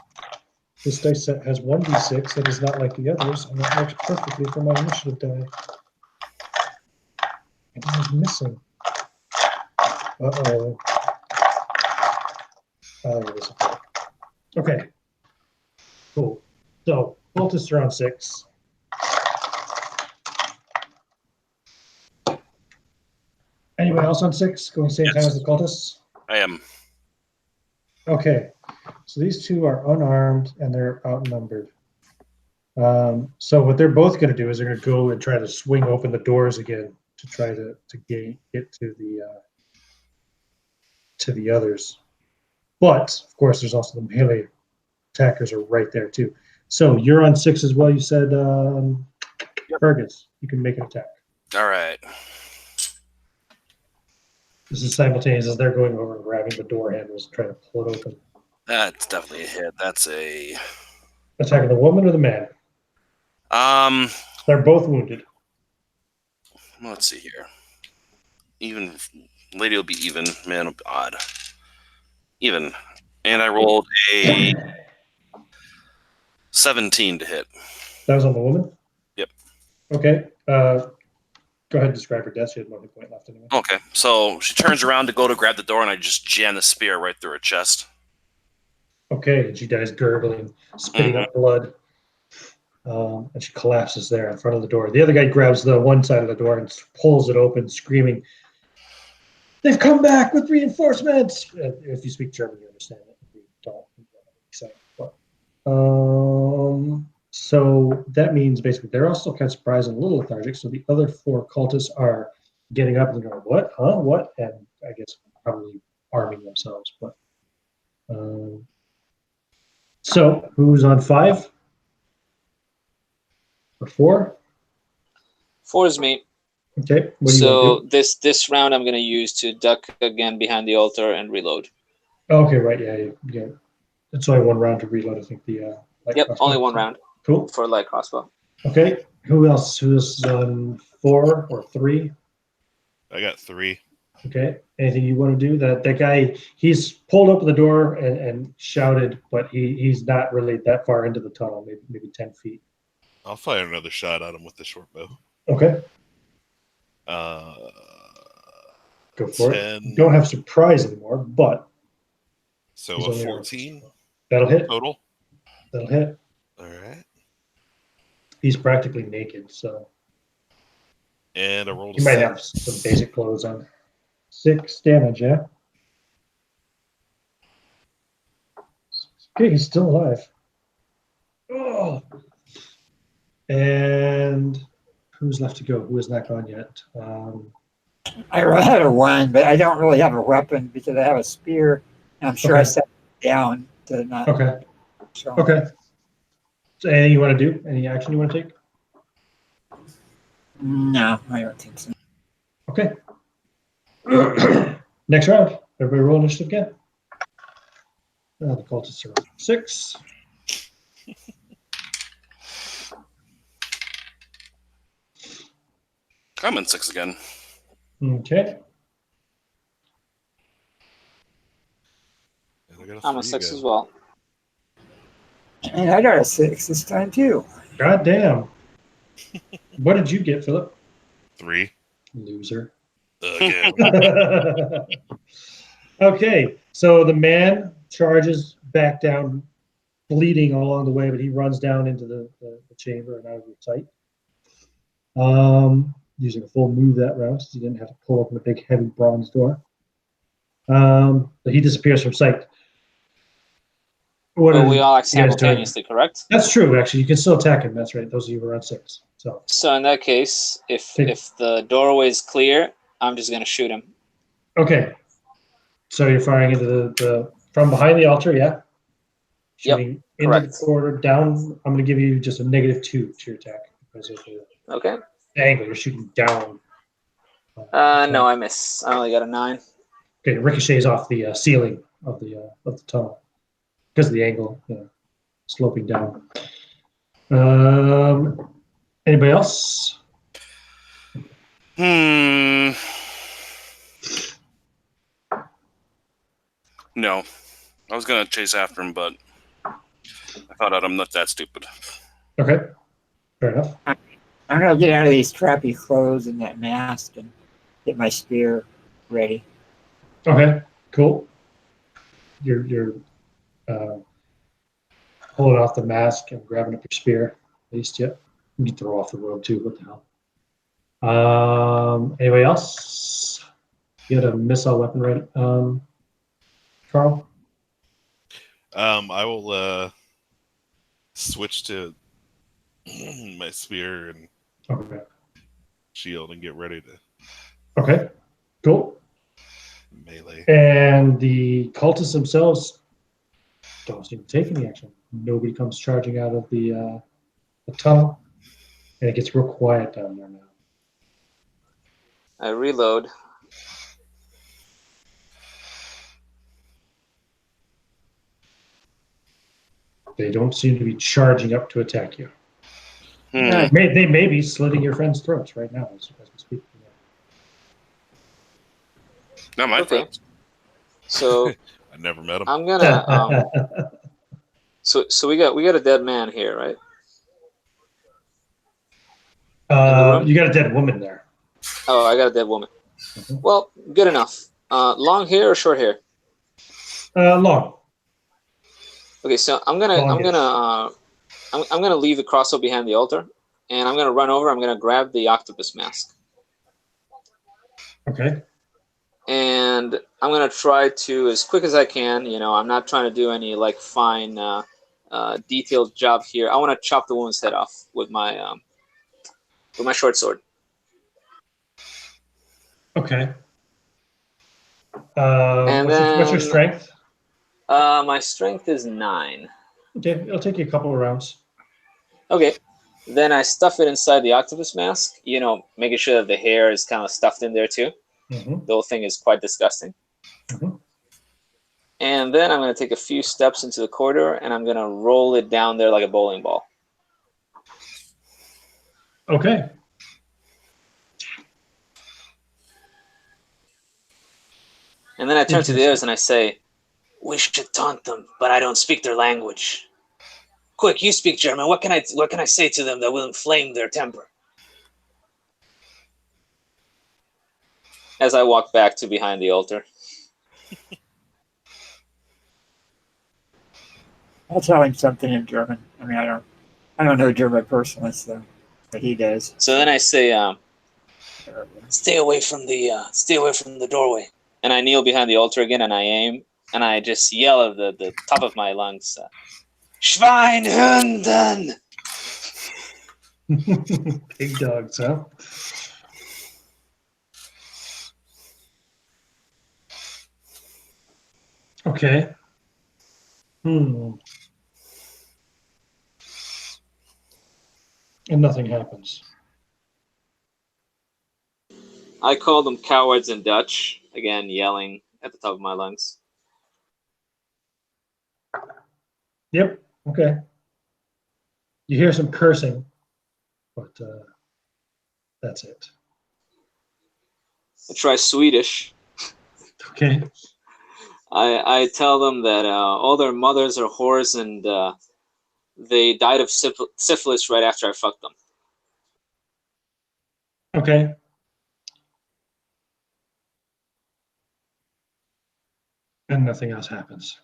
This dice set has one D6 that is not like the others, and that works perfectly for my initiative die. And it is missing. Uh-oh. It is. Okay. Cool. So, cultists are on 6. Anyone else on 6 going same time as the cultists? I am. Okay. So these two are unarmed and they're outnumbered. So what they're both going to do is they're going to go and try to swing open the doors again to try to get to the others. But of course, there's also the melee attackers are right there too. So you're on 6 as well. You said, Fergus, you can make an attack. All right. This is simultaneous as they're going over and grabbing the door handles, trying to pull it open. That's definitely a hit. That's a. Attacking the woman or the man? They're both wounded. Let's see here. Even lady will be even. Man will be odd. Even. And I rolled a 17 to hit. That was on the woman? Yep. Okay. Go ahead and describe her death. She had one hit point left anyway. Okay. So she turns around to go to grab the door, and I just jam the spear right through her chest. Okay, and she dies gurgling, spitting up blood. And she collapses there in front of the door. The other guy grabs the one side of the door and pulls it open, screaming, "They've come back with reinforcements!" If you speak German, you understand it. If you don't, you don't know what he's saying. But, so that means basically they're also kind of surprised and a little lethargic. So the other 4 cultists are getting up and going, "What? Huh? What?" And I guess probably arming themselves. But so who's on 5 or 4? 4 is me. Okay. What do you want So to do? this round I'm going to use to duck again behind the altar and reload. Okay, right. Yeah. It's only one round to reload. I think the. Yep, only one round Cool. for light crossbow. Okay. Who else? Who's on 4 or 3? I got 3. Okay. Anything you want to do? That guy, he's pulled open the door and shouted, but he's not really that far into the tunnel, maybe 10 feet. I'll fire another shot at him with the short bow. Okay. Go for 10. it. You don't have surprise anymore, but So he's a only 14 that'll hit. total. That'll hit. All right. He's practically naked, so And a roll to you might have some basic clothes on. 6 damage, yeah. Okay, he's still alive. Oh. And who's left to go? Who has not gone yet? I had a 1, but I don't really have a weapon because I have a spear. And I'm sure I Okay. set it down to not. Okay. show. Okay. So anything you want to do? Any action you want to take? No, I don't think so. Okay. Next round. Everybody roll initiative again. The cultists are 6. I'm in 6 again. Okay. And I got a I'm a 3 6 again. as well. And I got a 6 this time too. God damn. What did you get, Philip? 3 Loser. again. Okay, so the man charges back down, bleeding all along the way, but he runs down into the chamber and out of your sight. Using a full move that round, since he didn't have to pull open the big, heavy bronze door. But he disappears from sight. What Well, are we all act you guys doing? simultaneously, correct? That's true, actually. You can still attack him. That's right. Those of you who are on 6. So in that case, if Take- the doorway is clear, I'm just gonna shoot him. Okay. So you're firing into the from behind the altar, yeah? Yep, Shooting into correct. the corridor, down. I'm going to give you just a -2 to your attack because of the Okay. angle. You're shooting down. No, I miss. I only got a 9. Okay, it ricochets off the ceiling of the tunnel because of the angle, sloping down. Anybody else? No. I was going to chase after him, but I found out I'm not that stupid. Okay, fair enough. I'm gonna get out of these crappy clothes and that mask and get my spear ready. Okay, cool. You're pulling off the mask and grabbing up your spear. At least, yeah. You can throw off the robe too. What the hell? Anybody else? You had a missile weapon, right? Carl? I will switch to my spear and Okay. shield and get ready to Okay. Cool. melee. And the cultists themselves don't seem to take any action. Nobody comes charging out of the tunnel, and it gets real quiet down there now. I reload. They don't seem to be charging up to attack you. Yeah. They may be slitting your friends' throats right now as we speak. Not my Okay. friends. So I never met him. I'm gonna. So we got a dead man here, right? room? You got a dead woman there. Oh, I got a dead woman. Mhm. Well, good enough. Long hair or short hair? Long. Okay, so I'm gonna leave the crossbow behind the altar, and I'm gonna run over. I'm gonna grab the octopus mask, Okay. and I'm gonna try to, as quick as I can. I'm not trying to do any fine, detailed job here. I want to chop the woman's head off with my short sword. Okay. And What's your then- strength? My strength is 9. Okay, it'll take you a couple of rounds. Okay. Then I stuff it inside the octopus mask, making sure that the hair is kind of stuffed in there too. Mm-hmm. The whole thing is quite disgusting. Mhm. And then I'm going to take a few steps into the corridor, and I'm going to roll it down there like a bowling ball. Okay. And then I turn to the others and I say, "We should taunt them, but I don't speak their language. Quick, you speak German. What can I say to them that will inflame their temper?" As I walk back to behind the altar. I'll tell him something in German. I mean, I don't know German personally, so, but he does. So then I say, "Stay away from the doorway." And I kneel behind the altar again, and I aim, and I just yell at the top of my lungs, "Schweinhunden!" Big dogs, huh? Okay. And nothing happens. I call them cowards in Dutch, again yelling at the top of my lungs. Yep. Okay. You hear some cursing, but that's it. I try Swedish. Okay. I tell them that all their mothers are whores and they died of syphilis right after I fucked them. Okay. And nothing else happens.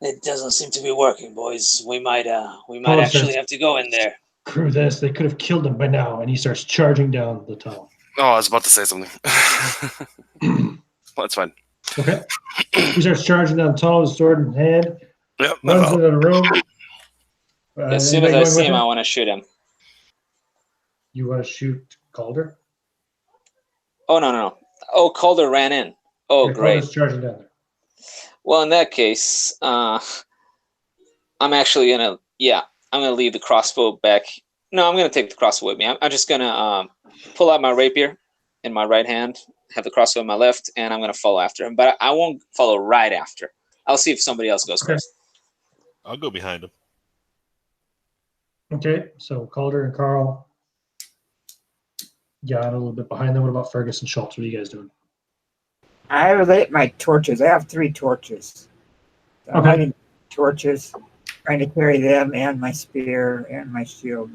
It doesn't seem to be working, boys. We might Paul actually says, have to go in there. "Screw this. They could have killed him by now." And he starts charging down the tunnel. Oh, I was about to say something. Well, that's fine. Okay. He starts charging down the tunnel with his sword in hand. Yep. Runs into the room. As soon as I see him, I want to shoot him. You want to shoot Calder? Oh, no. Oh, Calder ran in. Oh, Yeah, great. Calder's charging down there. Well, in that case, I'm actually going to, I'm going to leave the crossbow back. No, I'm going to take the crossbow with me. I'm just going to pull out my rapier in my right hand, have the crossbow in my left, and I'm going to follow after him. But I won't follow right after. I'll see if somebody else goes first. I'll go behind him. Okay, so Calder and Carl got a little bit behind them. What about Fergus and Schultz? What are you guys doing? I relate my torches. I have 3 torches. So I'm Okay. lighting torches, trying to carry them and my spear and my shield.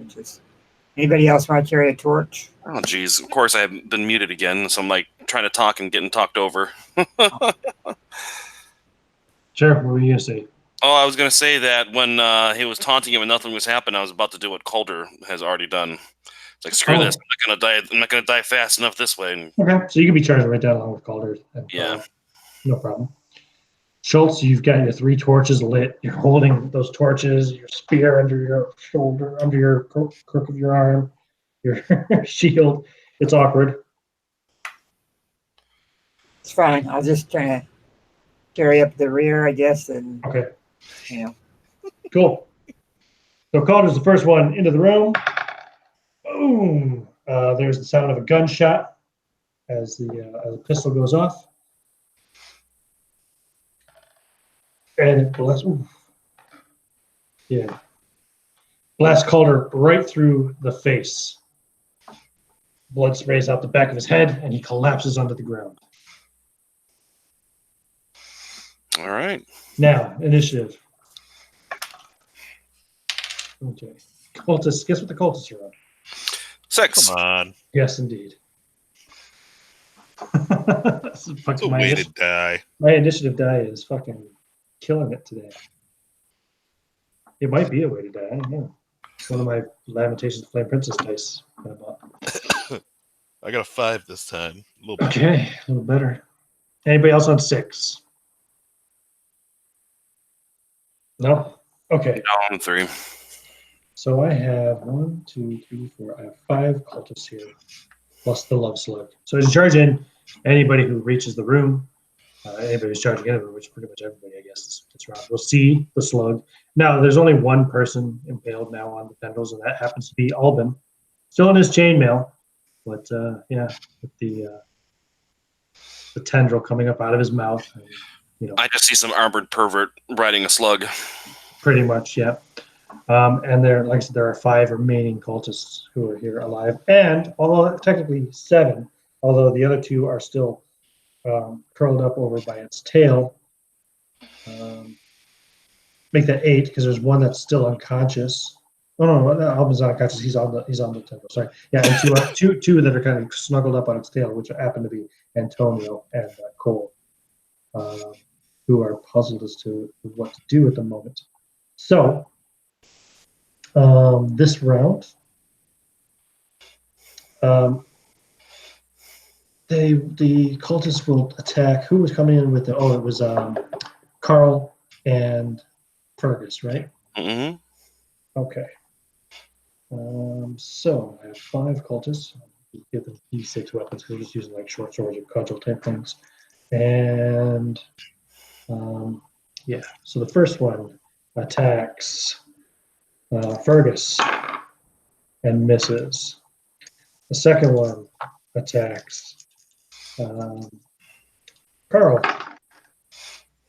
Anybody else want to carry a torch? Oh, geez. Of course, I have been muted again, so I'm like trying to talk and getting talked over. Sure, what were you going to say? Oh, I was going to say that when he was taunting him and nothing was happening, I was about to do what Calder has already done. It's like, screw this. I'm not gonna die fast enough this way. And, Okay, so you can be charging right down along with Calder. And yeah. No problem. Schultz, you've got your 3 torches lit. You're holding those torches, your spear under your shoulder, under your crook of your arm, your shield. It's awkward. It's fine. I'll just try to carry up the rear, I guess, and Okay, Cool. So Calder's the first one into the room. Boom! There's the sound of a gunshot as the pistol goes off. And it blasts. Yeah. Blasts Calder right through the face. Blood sprays out the back of his head, and he collapses onto the ground. All right. Now, initiative. Okay. Cultists. Guess what the cultists are on? 6. Come on. Yes, indeed. This is It's fucking a way to die. my initiative die is fucking killing it today. It might be a way to die. I don't know. It's one of my Lamentations of Flame Princess dice that I bought. I got a 5 this time. A little bit. Okay, a little better. Anybody else on 6? No? Okay. Down 3. So I have 1, 2, 3, 4. I have 5 cultists here, plus the Love Slüg. So as you charge in, anybody who reaches the room, anybody who's charging in the room, which is pretty much everybody, I guess, gets around, will see the slug. Now, there's only one person impaled now on the tendrils, and that happens to be Albin, still in his chainmail, but yeah, with the tendril coming up out of his mouth. And, you know, I just see some armored pervert riding a slug. pretty much, yeah. And there, like I said, there are 5 remaining cultists who are here alive, and although technically 7, although the other 2 are still curled up over by its tail. Make that 8 because there's one that's still unconscious. Oh no, Alvin's not unconscious. He's on the table. Sorry. Yeah, and two that are kind of snuggled up on its tail, which happen to be Antonio and Cole, who are puzzled as to what to do at the moment. So this round, the cultists will attack. Who was coming in with the? Oh, it was Carl and Fergus, right? Mm-hmm. Okay. So I have 5 cultists. I'll give them D6 weapons because we're just using like short swords or cudgel type things. And yeah, so the first one attacks Fergus and misses. The second one attacks Carl.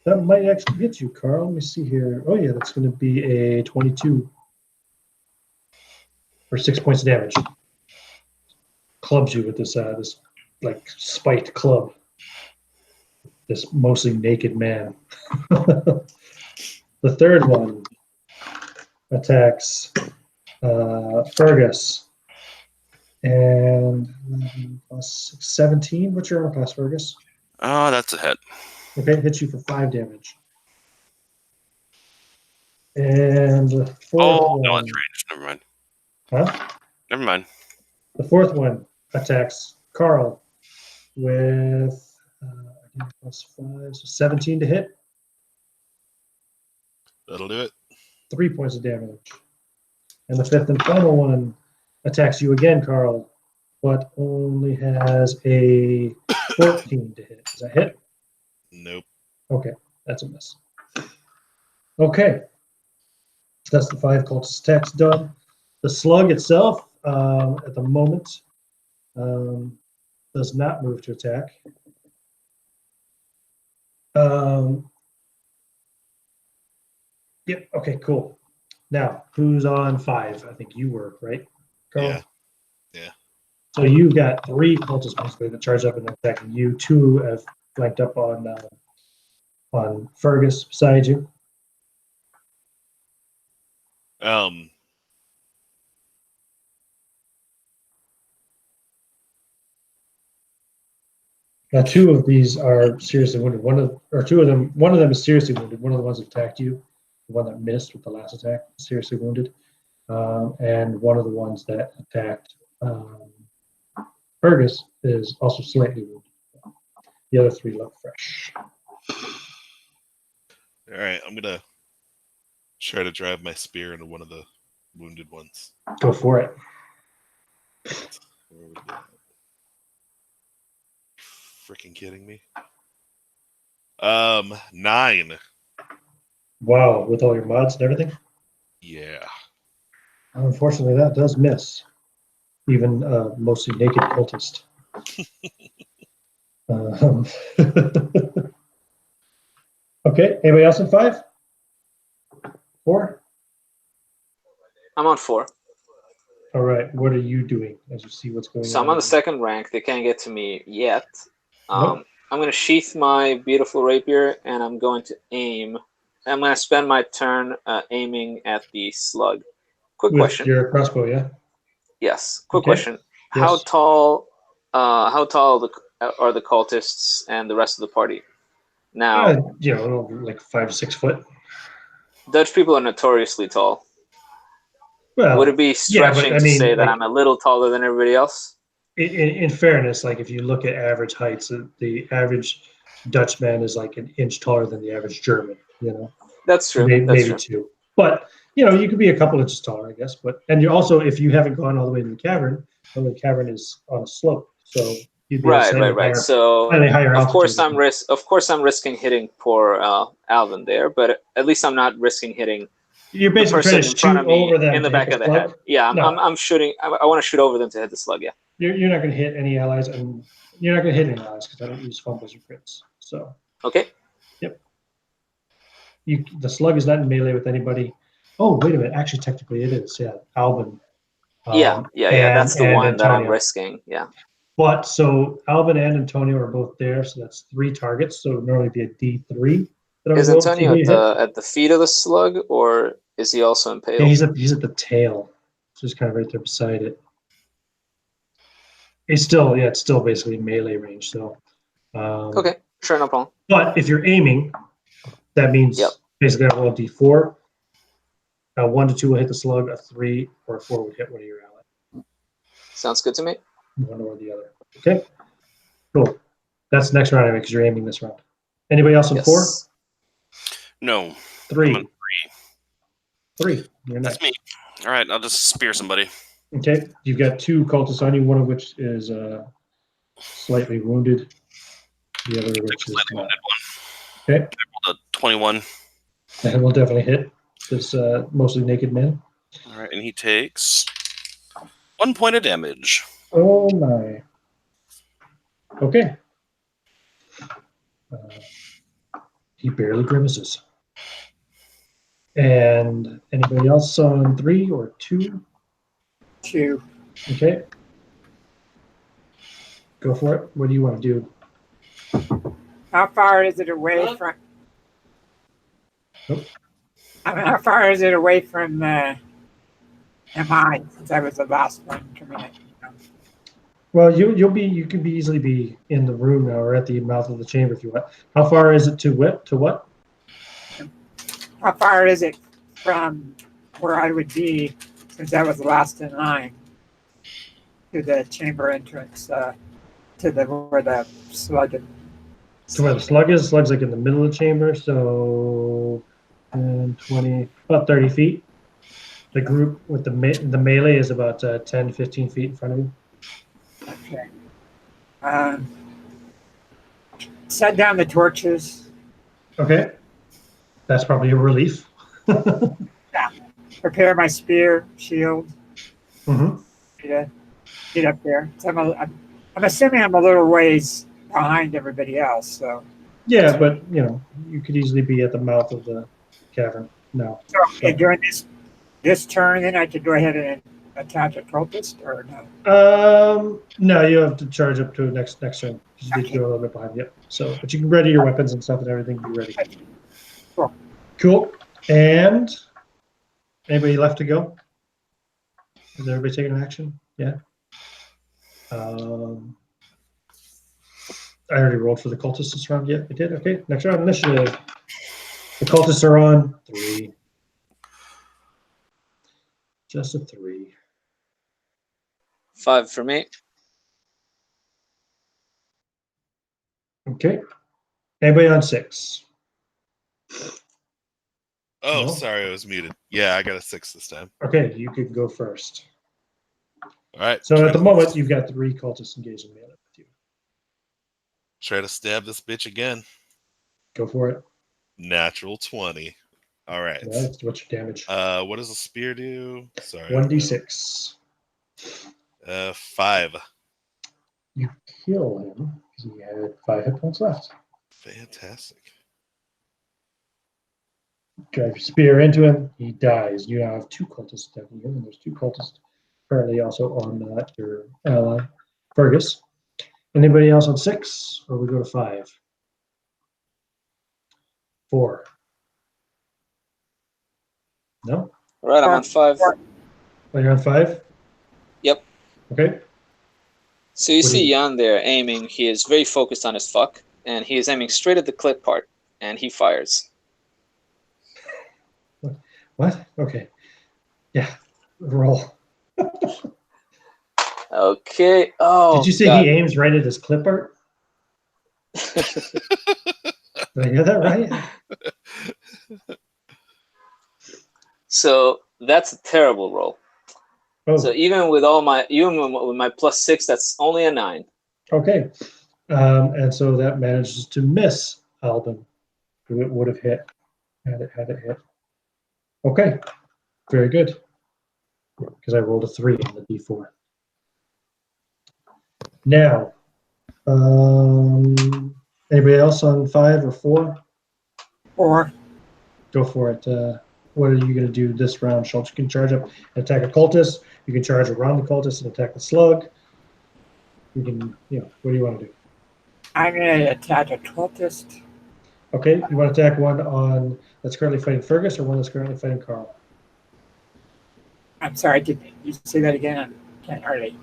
That might actually hit you, Carl. Let me see here. Oh yeah, that's going to be a 22 for 6 points of damage. Clubs you with this this like spiked club. This mostly naked man. The third one attacks Fergus, and plus 17. What's your armor class, Fergus? Oh, that's a hit. Okay, hits you for 5 damage. And the fourth one. No, it's ranged. Never mind. Huh? Never mind. The fourth one attacks Carl with plus 5, so 17 to hit. That'll do it. 3 points of damage. And the fifth and final one attacks you again, Carl, but only has a 14 to hit. Does that hit? Nope. Okay, that's a miss. Okay, that's the 5 cultist attacks done. The slug itself, at the moment, does not move to attack. Yep, okay, cool. Now, who's on 5? I think you were, right, Carl? Yeah. Yeah. So you've got 3 cultists basically that charge up and attack you. 2 have flanked up on Fergus beside you. Now, 2 of these are seriously wounded. One of them is seriously wounded. One of the ones that attacked you, the one that missed with the last attack, is seriously wounded. And one of the ones that attacked Fergus is also slightly wounded. The other 3 look fresh. All right, I'm gonna try to drive my spear into one of the wounded ones. Go for it. Where would that? Freaking kidding me? 9. Wow, with all your mods and everything? Yeah. Unfortunately, that does miss. Even mostly naked cultist. Okay, anybody else in 5? 4? I'm on 4. All right, what are you doing as you see what's going on? So I'm on the second rank. They can't get to me yet. Nope. I'm going to sheath my beautiful rapier, and I'm going to aim. I'm going to spend my turn aiming at the slug. Quick With question. your crossbow, yeah? Yes. Quick Okay. question. Yes. How tall are the cultists and the rest of the party? Now, Like 5 to 6 foot. Dutch people are notoriously tall. Well, Would it be yeah, but, stretching I to mean, say that like, I'm a little taller than everybody else? in fairness, like if you look at average heights, the average Dutchman is like an inch taller than the average German. That's true. Maybe 2. But you could be a couple inches taller, I guess. But you also, if you haven't gone all the way to the cavern, the cavern is on a slope, so you'd be Right. higher, So slightly higher of course altitude. I'm risking hitting poor Alvin there, but at least I'm not risking hitting You're the basically person trying to in front shoot of me over them in the to back hit of the the slug? head. Yeah, No. I'm shooting. I want to shoot over them to hit the slug. Yeah. You're not going to hit any allies, and you're not going to hit any allies because I don't use fumbles or crits. So. Okay. Yep. The slug is not in melee with anybody. Oh, wait a minute. Actually, technically, it is. Yeah, Alvin. Yeah. That's the and one that I'm Antonio. risking. Yeah. But so Alvin and Antonio are both there, so that's 3 targets. So it would normally be a D3. That I would Is roll to see Antonio who you hit. at the feet of the slug, or is he also impaled? Yeah, he's at the tail, just kind of right there beside it. It's still basically melee range. So Okay, sure, no problem. but if you're aiming, that means Yep. basically I roll a D4. 1 to 2 will hit the slug. A 3 or a 4 would hit one of your allies. Sounds good to me. One or the other. Okay. Cool. That's the next round anyway, because you're aiming this round. Anybody else on 4? Yes. No. 3. I'm on 3. You're That's next. me. All right, I'll just spear somebody. Okay. You've got 2 cultists on you, one of which is slightly wounded. The other which is Slightly not. wounded Okay. one. I rolled a 21. That will definitely hit this mostly naked man. All right, and he takes 1 point of damage. Oh my. Okay. He barely grimaces. And anybody else on 3 or 2? 2. Okay. Go for it. What do you want to do? How far is it away from? Nope. How far is it away from MI? Since I was the last one coming in. Well, you can easily be in the room now or at the mouth of the chamber if you want. How far is it to what? To what? How far is it from where I would be, since I was the last in line, to the chamber entrance, to the where the slug is? To where the slug is? The slug's like in the middle of the chamber, so 20, about 30 feet. The group with the melee is about 10, 15 feet in front of you. Okay. Set down the torches. Okay. That's probably a relief. Prepare my spear, shield. Mm-hmm. Get up there. So I'm assuming I'm a little ways behind everybody else. So Yeah, but you could easily be at the mouth of the cavern now. so during this turn, then I could go ahead and attack a cultist, or no? No, you have to charge up to next turn. You need to go a little bit behind. Yep. So, but you can ready your weapons and stuff and everything. Be ready. Cool. And anybody left to go? Is everybody taking an action? Yeah. I already rolled for the cultists this round. Yeah, I did. Okay. Next round initiative. The cultists are on 3. Just a 3. 5 for me. Okay. Anybody on 6? Oh, No? sorry, I was muted. Yeah, I got a 6 this time. Okay, you could go first. All right. So at the moment, you've got 3 cultists engaged in melee with you. Try to stab this bitch again. Go for it. Natural 20. All right. What's your damage? What does a spear do? Sorry. 1d6. 5. You kill him because he had 5 hit points left. Fantastic. Drive your spear into him. He dies. You now have 2 cultists attacking him, and there's 2 cultists currently also on your ally, Fergus. Anybody else on 6, or we go to 5? 4. No? All right, I'm on 5. Oh, you're on 5? Yep. Okay. So you What do see you- Jan there aiming. He is very focused on his fuck, and he is aiming straight at the clip part, and he fires. What? Okay. Yeah. Roll. Okay. Oh, Did you say God. he aims right at his clip art? Did I hear that right? So that's a terrible roll. Oh, So even with my +6, that's only a 9. okay. And so that manages to miss Alban, who it would have hit had it hit. Okay. Very good. Because I rolled a 3 on the D4. Now, anybody else on 5 or 4? 4. Go for it. What are you going to do this round, Schultz? You can charge up and attack a cultist. You can charge around the cultist and attack the slug. We can, what do you want to do? I'm going to attack a cultist. Okay, you want to attack one that's currently fighting Fergus or one that's currently fighting Carl? I'm sorry, did you say that again? I can't hardly.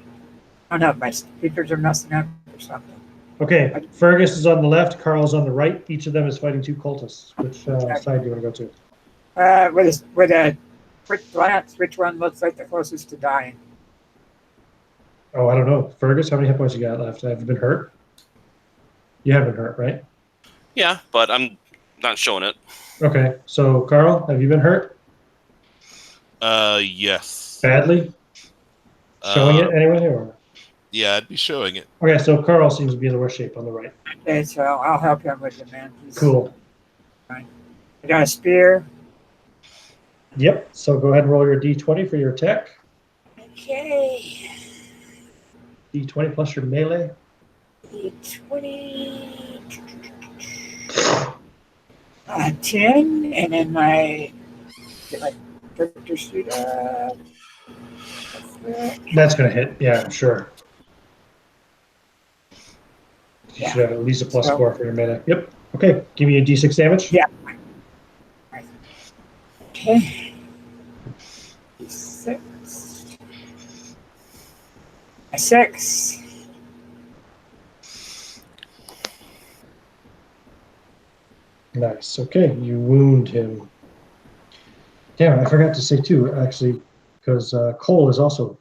I don't know if my speakers are messing up or something. Okay, Fergus is on the left, Carl's on the right. Each of them is fighting two cultists. Which side do you want to go to? With a quick glance, which one looks like the closest to dying? Oh, I don't know. Fergus, how many hit points you got left? Have you been hurt? You haven't hurt, right? Yeah, but I'm not showing it. Okay, so Carl, have you been hurt? Yes. Badly? Showing it anyway? Or? Yeah, I'd be showing it. Okay, so Carl seems to be in the worst shape on the right. Okay, so I'll help him with it, man. Cool. Fine. I got a spear. Yep, so go ahead and roll your d20 for your attack. Okay. D20 plus your melee. D20. 10, and then get my character sheet up. That's going to hit, yeah, I'm sure. You Yeah. should have at least a plus So- 4 for your melee. Yep. Okay, give me a d6 damage. Yeah. Okay. 6. A 6. Nice. Okay, you wound him. Damn, I forgot to say too, actually, because Cole is also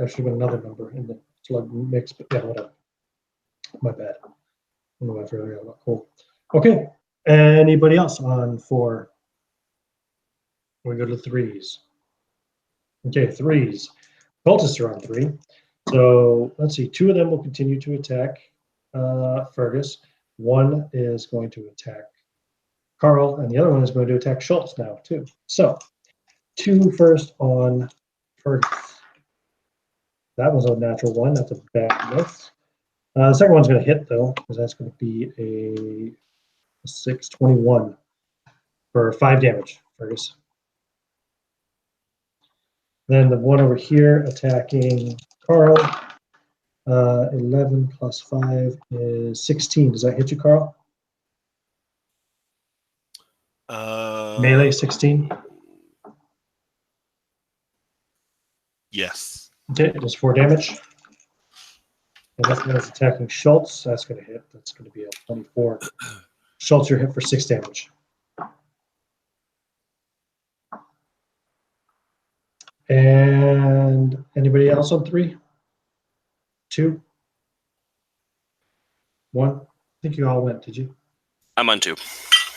actually been another number in the slug mix, but yeah, whatever. My bad. I don't know why I forgot about Cole. Okay, anybody else on 4? We go to 3s. Okay, 3s. Cultists are on 3. So let's see, 2 of them will continue to attack Fergus. 1 is going to attack Carl, and the other one is going to attack Schultz now, too. So, 2 first on Fergus. That was a natural 1. That's a bad miss. The second one's going to hit, though, because that's going to be a 621 for 5 damage, Fergus. Then the one over here attacking Carl. 11 plus 5 is 16. Does that hit you, Carl? Melee 16? Yes. Okay, it does 4 damage. And that one is attacking Schultz. That's going to hit. That's going to be a 24. Schultz, you're hit for 6 damage. And anybody else on 3? 2? 1? I think you all went, did you? I'm on 2.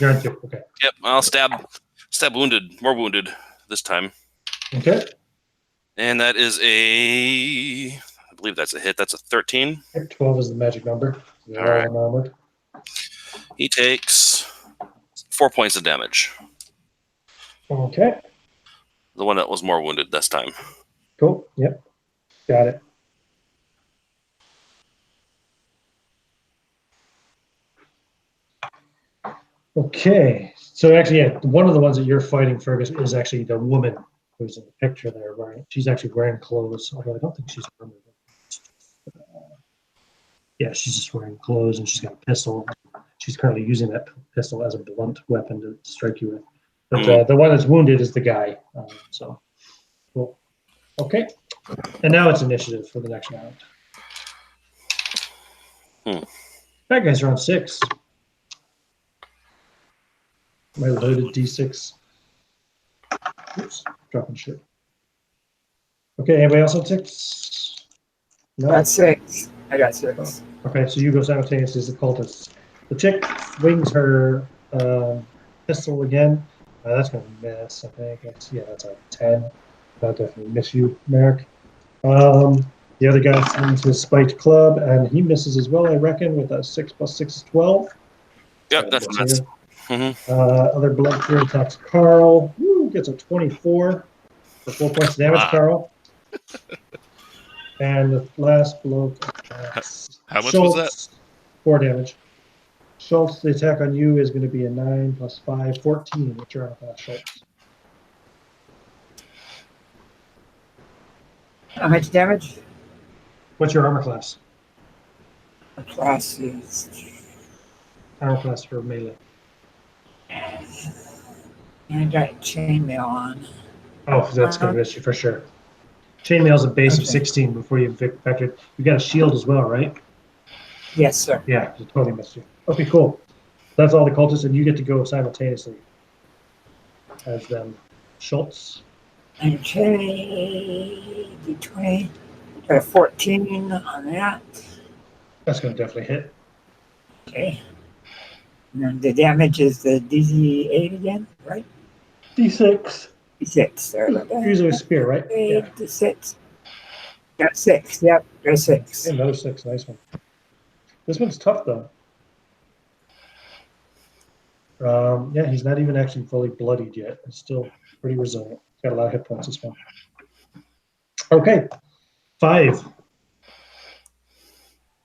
You're on 2, okay. Yep, I'll stab wounded, more wounded this time. Okay. And that is I believe that's a hit. That's a 13. 12 is the magic number. They're All right. unarmored. He takes 4 points of damage. Okay. The one that was more wounded this time. Cool. Yep. Got it. Okay. So actually, yeah, one of the ones that you're fighting, Fergus, is actually the woman who's in the picture there. She's actually wearing clothes, although I don't think she's armored. Yeah, she's just wearing clothes and she's got a pistol. She's currently using that pistol as a blunt weapon to strike you with. But the one that's wounded is the guy. So, cool. Okay. And now it's initiative for the next round. That guy's around 6. My loaded D6. Oops, dropping shit. Okay, anybody else on 6? No? That's 6. I got 6. Okay, so you go simultaneously as the cultist. The chick swings her pistol again. That's going to miss, I think. That's a 10. That'll definitely miss you, Merrick. The other guy swings his spiked club, and he misses as well, I reckon, with a 6 plus 6 is 12. Yep, that's nuts. Other blood here attacks Carl. Woo, gets a 24 for 4 points of damage, Carl. And the last blow attacks How much Schultz, was that? 4 damage. Schultz, the attack on you is going to be a 9 plus 5, 14, which you're on class, Schultz. How much damage? What's your armor class? Plus is Armor class for melee. and I got chainmail on. Oh, that's going to miss you for sure. Chainmail's a base of Okay. 16 before you factor. You got a shield as well, right? Yes, sir. Yeah, it totally missed you. Okay, cool. That's all the cultists, and you get to go simultaneously as them. Schultz. Okay, D20. Got a 14 on that. That's going to definitely hit. Okay. And then the damage is the DZ8 again, right? D6. D6. Sorry about that. Usually a spear, right? Yeah. D6. Got 6. Yep, got 6. Another 6. Nice one. This one's tough, though. Yeah, he's not even actually fully bloodied yet. He's still pretty resilient. He's got a lot of hit points this one. Okay. 5.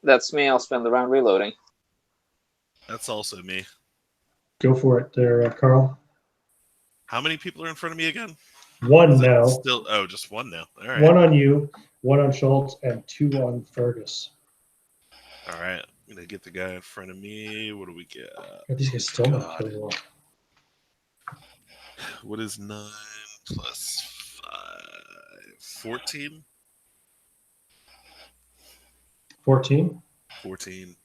That's me. I'll spend the round reloading. That's also me. Go for it there, Carl. How many people are in front of me again? 1 Is it now. Still, just one now. All right. 1 on you, 1 on Schultz, and 2 on Fergus. All right. I'm gonna get the guy in front of me. What do we get? These guys still not killing well. What is 9 plus 5? 14? 14. 14.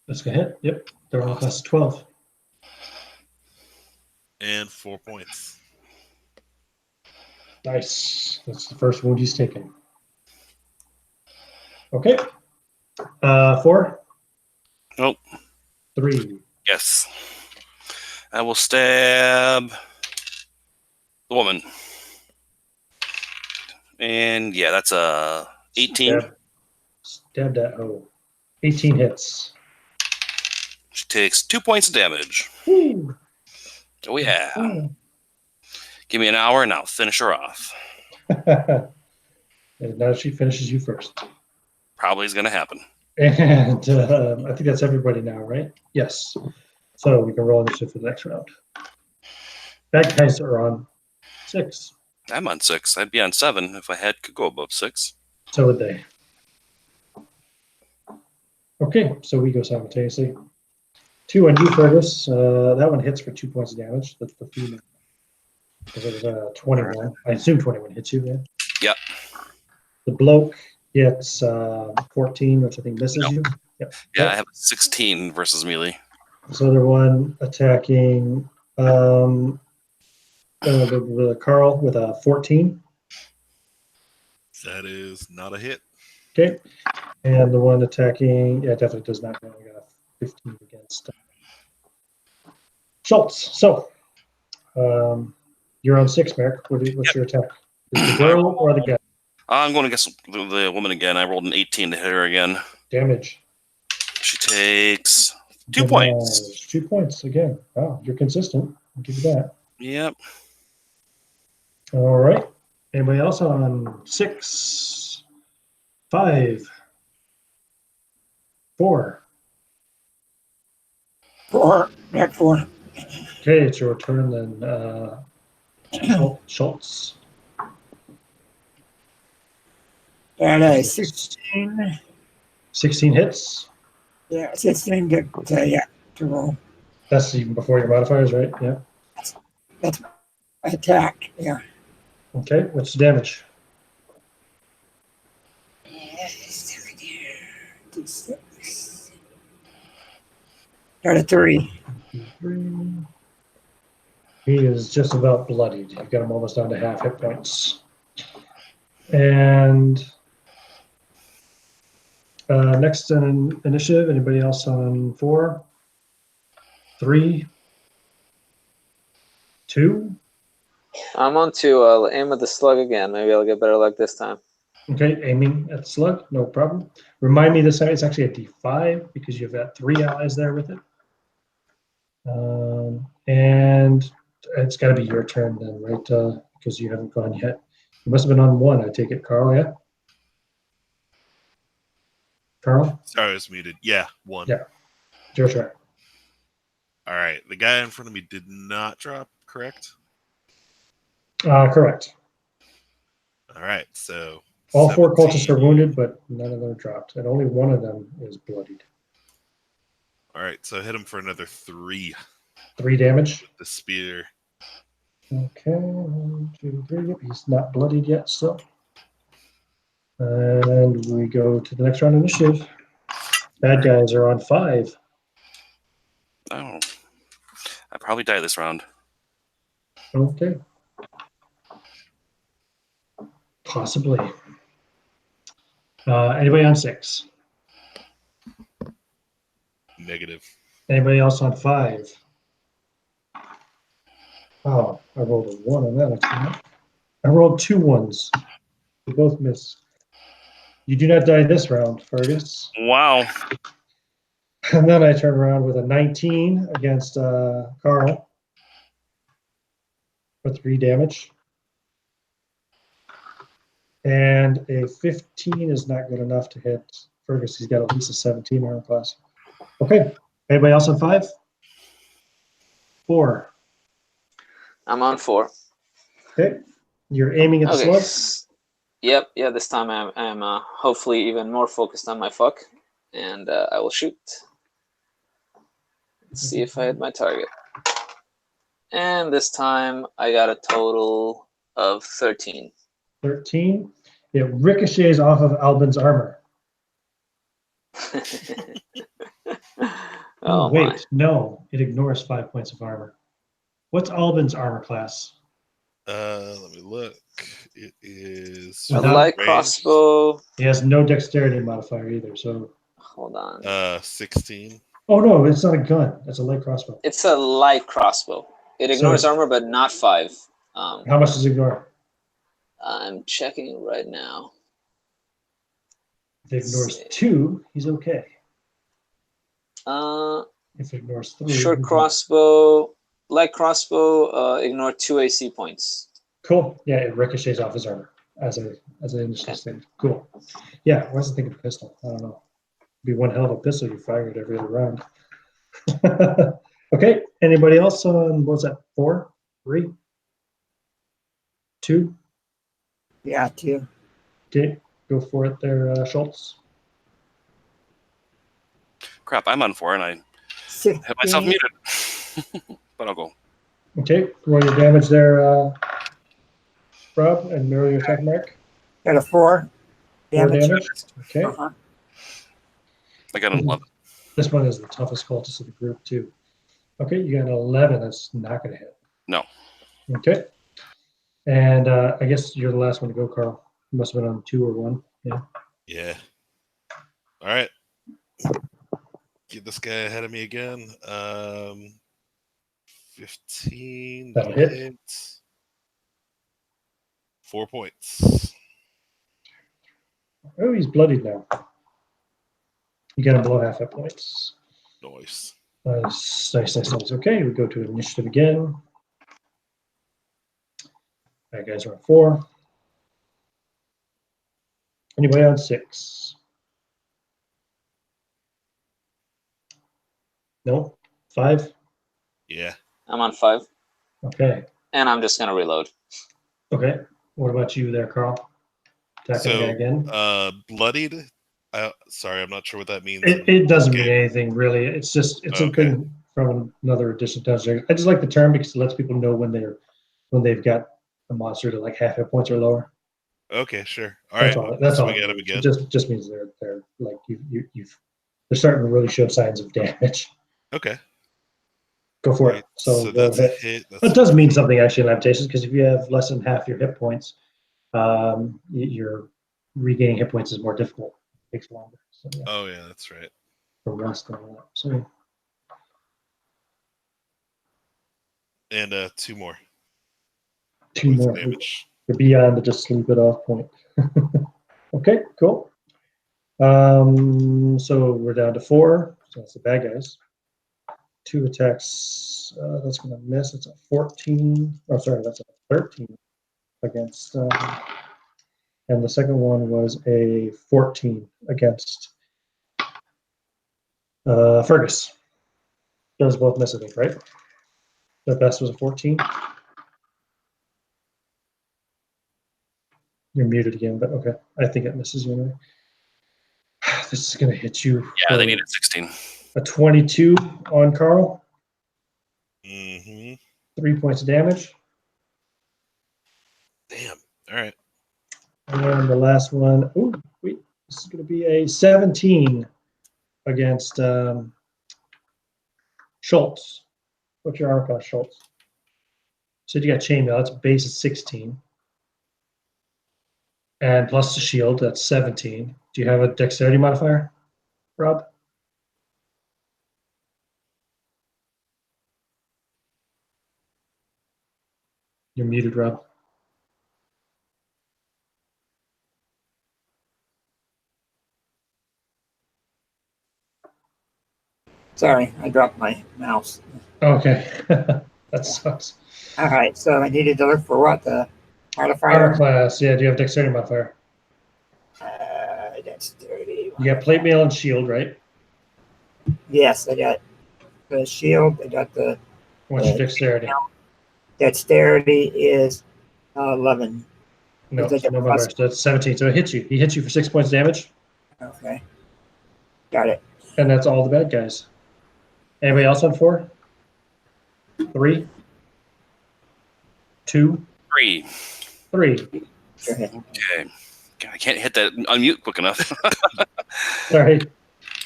That's going to hit. Yep. They're on class 12. And 4 points. Nice. That's the first wound he's taken. Okay. 4. Nope. 3. Yes. I will stab the woman. And yeah, that's a 18. Stab that hoe. 18 hits. She takes 2 points of damage. Woo. Oh yeah. Give me an hour and I'll finish her off. And now she finishes you first. Probably is going to happen. And I think that's everybody now, right? Yes. So we can roll initiative for the next round. Bad guys are on 6. I'm on 6. I'd be on 7 if I could go above 6. So would they. Okay, so we go simultaneously. 2 on you, Fergus. That one hits for 2 points of damage. That's the female. Because it was 21. I assume 21 hits you, yeah? Yep. The bloke gets 14, which I think misses you. Yep. Yeah, I have a 16 versus melee. This other one attacking the Carl with a 14. That is not a hit. Okay. And the one attacking, yeah, definitely does not. I got a 15 against Schultz. So you're on 6, Merrick. What's your attack? Is the girl or the guy? I'm going to guess the woman again. I rolled an 18 to hit her again. Damage. She takes 2 points. 2 points again. Wow, you're consistent. I'll give you that. Yep. All right. Anybody else on 6, 5, 4? 4. Back 4. Okay, it's your turn then. Schultz. Got a 16. 16 hits. Yeah, 16 to roll. That's even before your modifiers, right? Yeah. That's attack. Yeah. Okay, what's the damage? D6. Got a 3. He is just about bloodied. You've got him almost down to half hit points. And next on initiative, anybody else on 4, 3, 2? I'm on 2. I'll aim at the slug again. Maybe I'll get better luck this time. Okay, aiming at the slug, no problem. Remind me this time it's actually a D5 because you've got 3 allies there with it. And it's got to be your turn then, right? Because you haven't gone yet. You must have been on 1, I take it, Carl, yeah? Carl? Sorry, I was muted. Yeah, 1. Yeah. It's your turn. All right. The guy in front of me did not drop, correct? Correct. All right. So All 4 cultists 17. are wounded, but none of them dropped. And only one of them is bloodied. All right, so hit him for another 3 3 damage. with the spear. Okay, 1, 2, 3. Yep, he's not bloodied yet still. And we go to the next round initiative. Bad guys are on 5. Oh, I probably die this round. Okay. Possibly. Anybody on 6? Negative. Anybody else on 5? Oh, I rolled a 1 on that experiment. I rolled 2 ones. We both miss. You do not die this round, Fergus. Wow. And then I turn around with a 19 against Carl for 3 damage. And a 15 is not good enough to hit Fergus. He's got at least a 17 armor class. Okay. Anybody else on 5? 4. I'm on 4. Okay. You're aiming at the Okay. slug? Yep. Yeah. This time I'm hopefully even more focused on my fuck, and I will shoot. Let's see if I hit my target. And this time I got a total of 13. 13. It ricochets off of Albin's armor. Oh wait, my. no. It ignores 5 points of armor. What's Albin's armor class? Let me look. It is A Without light range. crossbow. He has no dexterity modifier either, so... Hold on. 16. Oh, no, it's not a gun. It's a light crossbow. It's a light crossbow. It ignores So- armor, but not 5. How much does it ignore? I'm checking right now. If it ignores 2, he's okay. Uh, If it ignores 3... Short he's not. crossbow, light crossbow, ignore 2 AC points. Cool. Yeah, it ricochets off his armor as an initial stage. Cool. Yeah, I wasn't thinking pistol. I don't know. It'd be one hell of a pistol you fire it every other round. Okay. Anybody else on, what was that, 4? 3? 2? Yeah, 2. Okay. Go for it there, Schultz. Crap, I'm on 4 and I 16. have myself muted. But I'll go. Okay. Roll your damage there, Rob, and mirror your attack mark. Got a 4 4 damage. damage. Okay. Uh-huh. I got an 11. This one is the toughest cultist of the group, too. Okay, you got an 11. That's not going to hit. No. Okay. And I guess you're the last one to go, Carl. You must have been on 2 or 1. Yeah. Yeah. All right. Get this guy ahead of me again. 15. That'll hit. 4 points. Oh, he's bloodied now. You got him below half hit points. Nice. Nice. Okay, we go to initiative again. All right, guys are on 4. Anybody on 6? No? 5? Yeah. I'm on 5, Okay. and I'm just gonna reload. Okay. What about you there, Carl? Attacking the guy again? Bloodied. Sorry, I'm not sure what that means. It doesn't mean anything really. It's just it's a Okay. thing from another edition. I just like the term because it lets people know when they've got a monster to like half hit points or lower. Okay, sure. All That's right. all. That's all. Swing It at him means. again. It just means they're like they're starting to really show signs of damage. Okay. Go for Right, it. So, so that's a hit. It does mean something actually in Lamentations because if you have less than half your hit points, your regaining hit points is more difficult. It takes longer. So yeah, Oh yeah, that's right. for rest and all that. So And 2 more. 2 points of more. damage. You're beyond the just sleep it off point. Okay, cool. So we're down to 4. So that's the bad guys. 2 attacks. That's going to miss. It's a 14. Oh, sorry, that's a 13 against. And the second one was a 14 against Fergus. Those both miss, I think, right? The best was a 14. You're muted again, but okay. I think it misses you anyway. This is going to hit you. Yeah, they needed 16. A 22 on Carl. Mm-hmm. 3 points of damage. Damn. All right. And the last one, oh, wait, this is going to be a 17 against Schultz. What's your armor class, Schultz? So you got chainmail, that's base is 16. And plus the shield, that's 17. Do you have a dexterity modifier, Rob? You're muted, Rob. Sorry, I dropped my mouse. Okay, that sucks. All right, so I needed to look for what? The Armor modifier? class, yeah, do you have dexterity modifier? Dexterity. You got plate mail and shield, right? Yes, I got the shield. I got the What's your dexterity? dexterity is 11. No, Is it so no a modifier, plus? so that's 17. So it hits you. He hits you for 6 points damage, Okay, got it. and that's all the bad guys. Anybody else on 4? 3? 2? 3. 3. Go ahead. Okay. God, I can't hit that unmute quick enough. Sorry.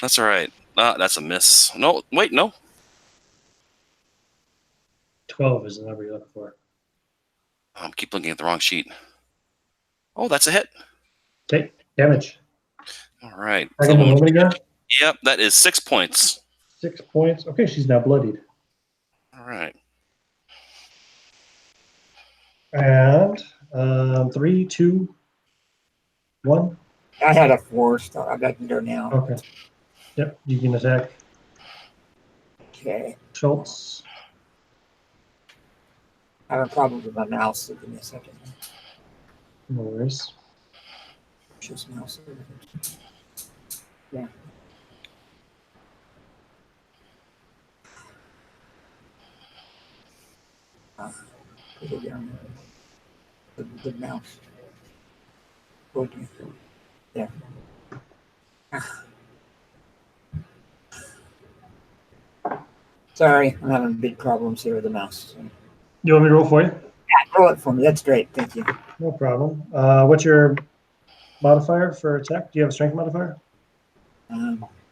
That's all right. That's a miss. No, wait, no. 12 is the number you're looking for. I keep looking at the wrong sheet. Oh, that's a hit. Okay, damage. All right. I get the woman again. Yep, that is 6 points. 6 points. Okay, she's now bloodied. All right. And 3, 2, 1. I had a 4, so I can go now. Okay. Yep, you can attack Okay, Schultz. I have a problem with my mouse. So give me a second. No worries. Just mouse. Yeah. Put it down there. The mouse. Okay. Yeah. Sorry, I'm having big problems here with the mouse. So. You want me to roll for you? Yeah, roll it for me. That's great. Thank you. No problem. What's your modifier for attack? Do you have a strength modifier?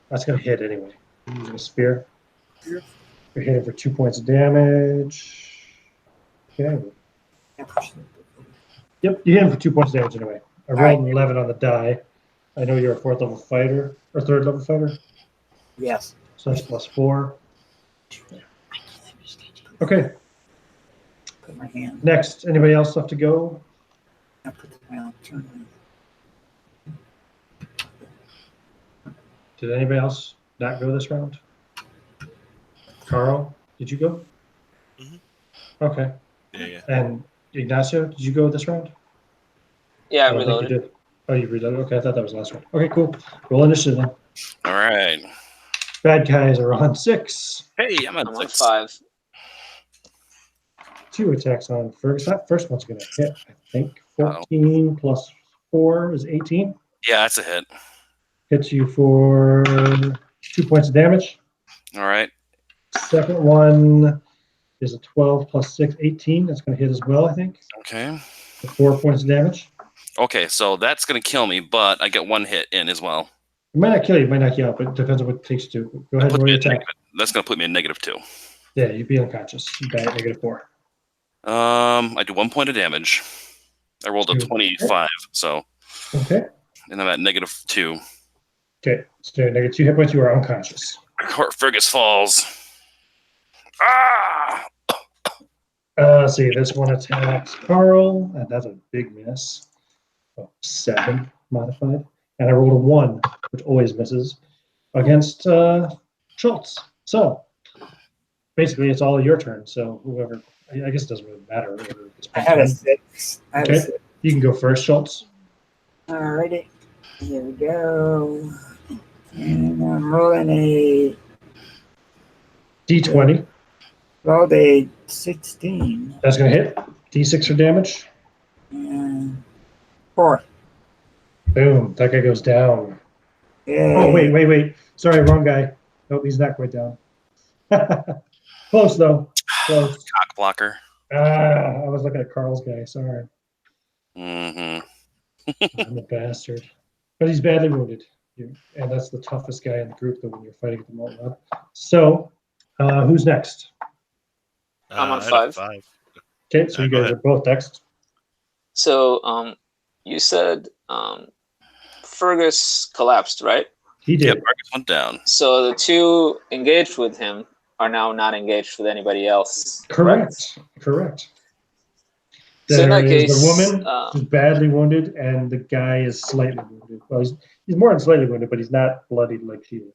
That's going to hit anyway. You're using a spear. You're hitting for 2 points of damage. Okay. Yep, you hit him for 2 points of damage anyway. I rolled an 11 on the die. I know you're a 4th level fighter, or 3rd level fighter. Yes. So that's +4. Okay, Put my hand. next. Anybody else left to go? I put the mouse. Turn Did anybody else not go this round? Carl, did you go? Mhm. Okay. Yeah. And Ignacio, did you go this round? Yeah, I don't think reloaded. you did. Oh, you reloaded? Okay, I thought that was the last one. Okay, cool. Roll initiative then. All right. Bad guys are on 6. Hey, I'm at I'm on 6. 5. 2 attacks on Fergus. That first one's going to hit, I think. 14 plus 4 is 18. Yeah, that's a hit. Hits you for 2 points of damage. All right. Second one is a 12 plus 6, 18. That's going to hit as well, I think. Okay. For 4 points of damage. Okay, so that's going to kill me, but I get 1 hit in as well. It might not kill you, it might knock you out, but it depends on what it takes to. Go ahead and roll your attack. That's going to put me in -2. Yeah, you'd be unconscious. You die at -4. I do 1 point of damage. I rolled a 25, so. Okay. And I'm at -2. Okay. So -2 hit points, you are unconscious. Fergus falls. Ah! Let's see, this one attacks Carl, and that's a big miss. 7 modified. And I rolled a 1, which always misses, against Schultz. So basically, it's all your turn. So whoever, I guess it doesn't really matter. I had a 6. Okay. You can go first, Schultz. Alrighty. Here we go. And I'm rolling a D20. rolled a 16. That's going to hit. D6 for damage. And 4. Boom. That guy goes down. Yay. Oh, wait. Sorry, wrong guy. Nope, he's not quite down. Close though. Close. Cock blocker. I was looking at Carl's guy. Sorry, Mm-hmm. I'm a bastard. But he's badly wounded, and that's the toughest guy in the group. Though when you're fighting at the moment. So, who's next? I'm on I had a 5. 5. Okay, so you Go guys ahead. are both next. So, you said Fergus collapsed, right? He did. Yep, Marcus went down. So the 2 engaged with him are now not engaged with anybody else. Correct. Correct. So in There that is case, the woman who's badly wounded, and the guy is slightly wounded. Well, he's more than slightly wounded, but he's not bloodied like she is.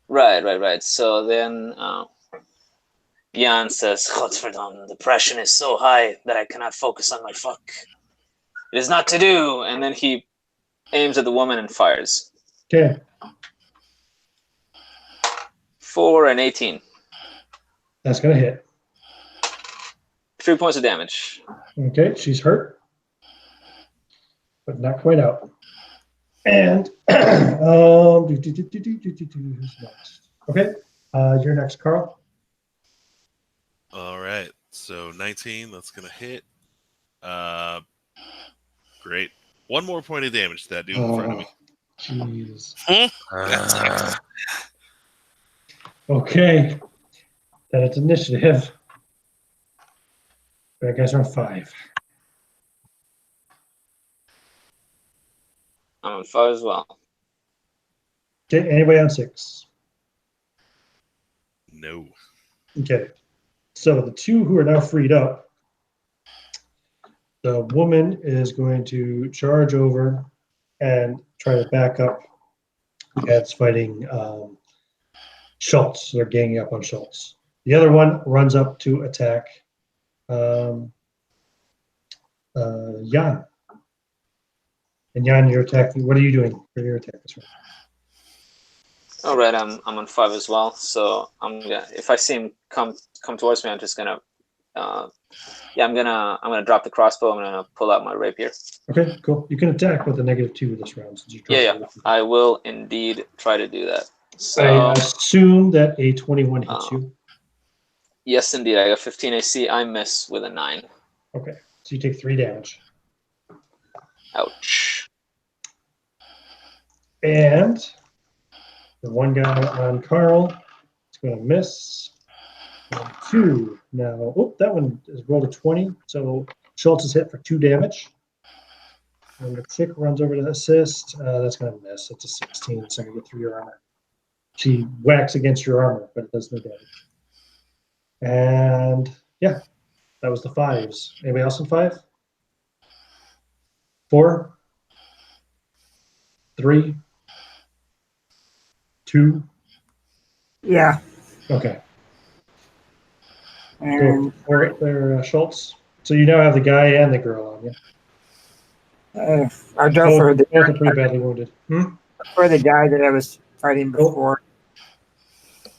Right. So then Jan says, Godverdom, the pressure is so high that I cannot focus on my fuck. It is not to do. And then he aims at the woman and fires. Okay. For an 18. That's going to hit. 3 points of damage. Okay, she's hurt, but not quite out. And who's next? Okay, you're next, Carl. All right. So 19, that's going to hit. Great. 1 more point of damage to that dude in front of me. Jeez. That's Okay, then it's initiative. Bad guys are on 5. I'm on 5 as well. Okay, anybody on 6? No. Okay, so the 2 who are now freed up, the woman is going to charge over and try to back up against fighting Schultz. They're ganging up on Schultz. The other one runs up to attack Jan. And Jan, you're attacking. What are you doing for your attack? All right, I'm on 5 as well. So I'm gonna, if I see him come towards me, I'm just gonna I'm gonna drop the crossbow. I'm gonna pull out my rapier. Okay, cool. You can attack with a -2 this round. Since you I will indeed try to do that. So I assume that a 21 hits you. Yes, indeed. I got 15 AC. I miss with a 9. Okay, so you take 3 damage. Ouch. And the one guy on Carl is going to miss. 2 now. Oh, that one is rolled a 20. So Schultz is hit for 2 damage. And the chick runs over to assist. That's going to miss. It's a 16. It's going to get through your armor. She whacks against your armor, but it does no damage. And yeah, that was the 5s. Anybody else in 5? 4, 3, 2. Yeah. Okay. And Or there, Schultz. So you now have the guy and the girl on you. I go for Both are pretty badly wounded. for the guy that I was fighting before.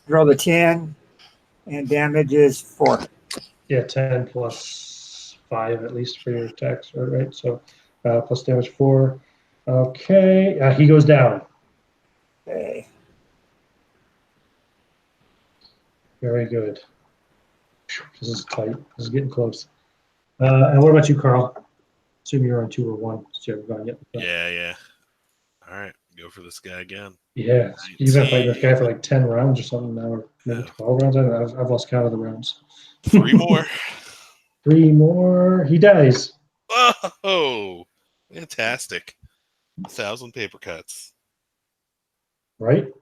Roll the 10, and damage is 4. Yeah, 10 plus 5 at least for your attacks, right? So plus damage 4. Okay, he goes down. Okay. Very good. This is tight. This is getting close. And what about you, Carl? Assume you're on 2 or 1. So you haven't gone yet. Yeah. All right. Go for this guy again. Yeah, you've been fighting this guy for like 10 rounds or something now, or maybe 12 rounds. I don't know. I've lost count of the rounds. 3 more. 3 more. He dies. Oh, fantastic. 1,000 paper cuts. Right?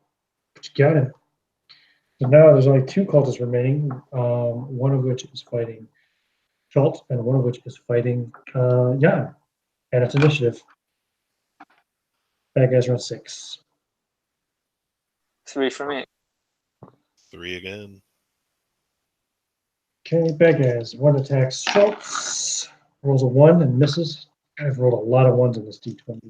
But you got him. So now there's only 2 cultists remaining, one of which is fighting Schultz, and one of which is fighting Jan. And it's initiative. Bad guys are on 6. 3 for me. 3 again. Okay, bad guys. 1 attacks Schultz, rolls a 1 and misses. I've rolled a lot of 1s on this D20.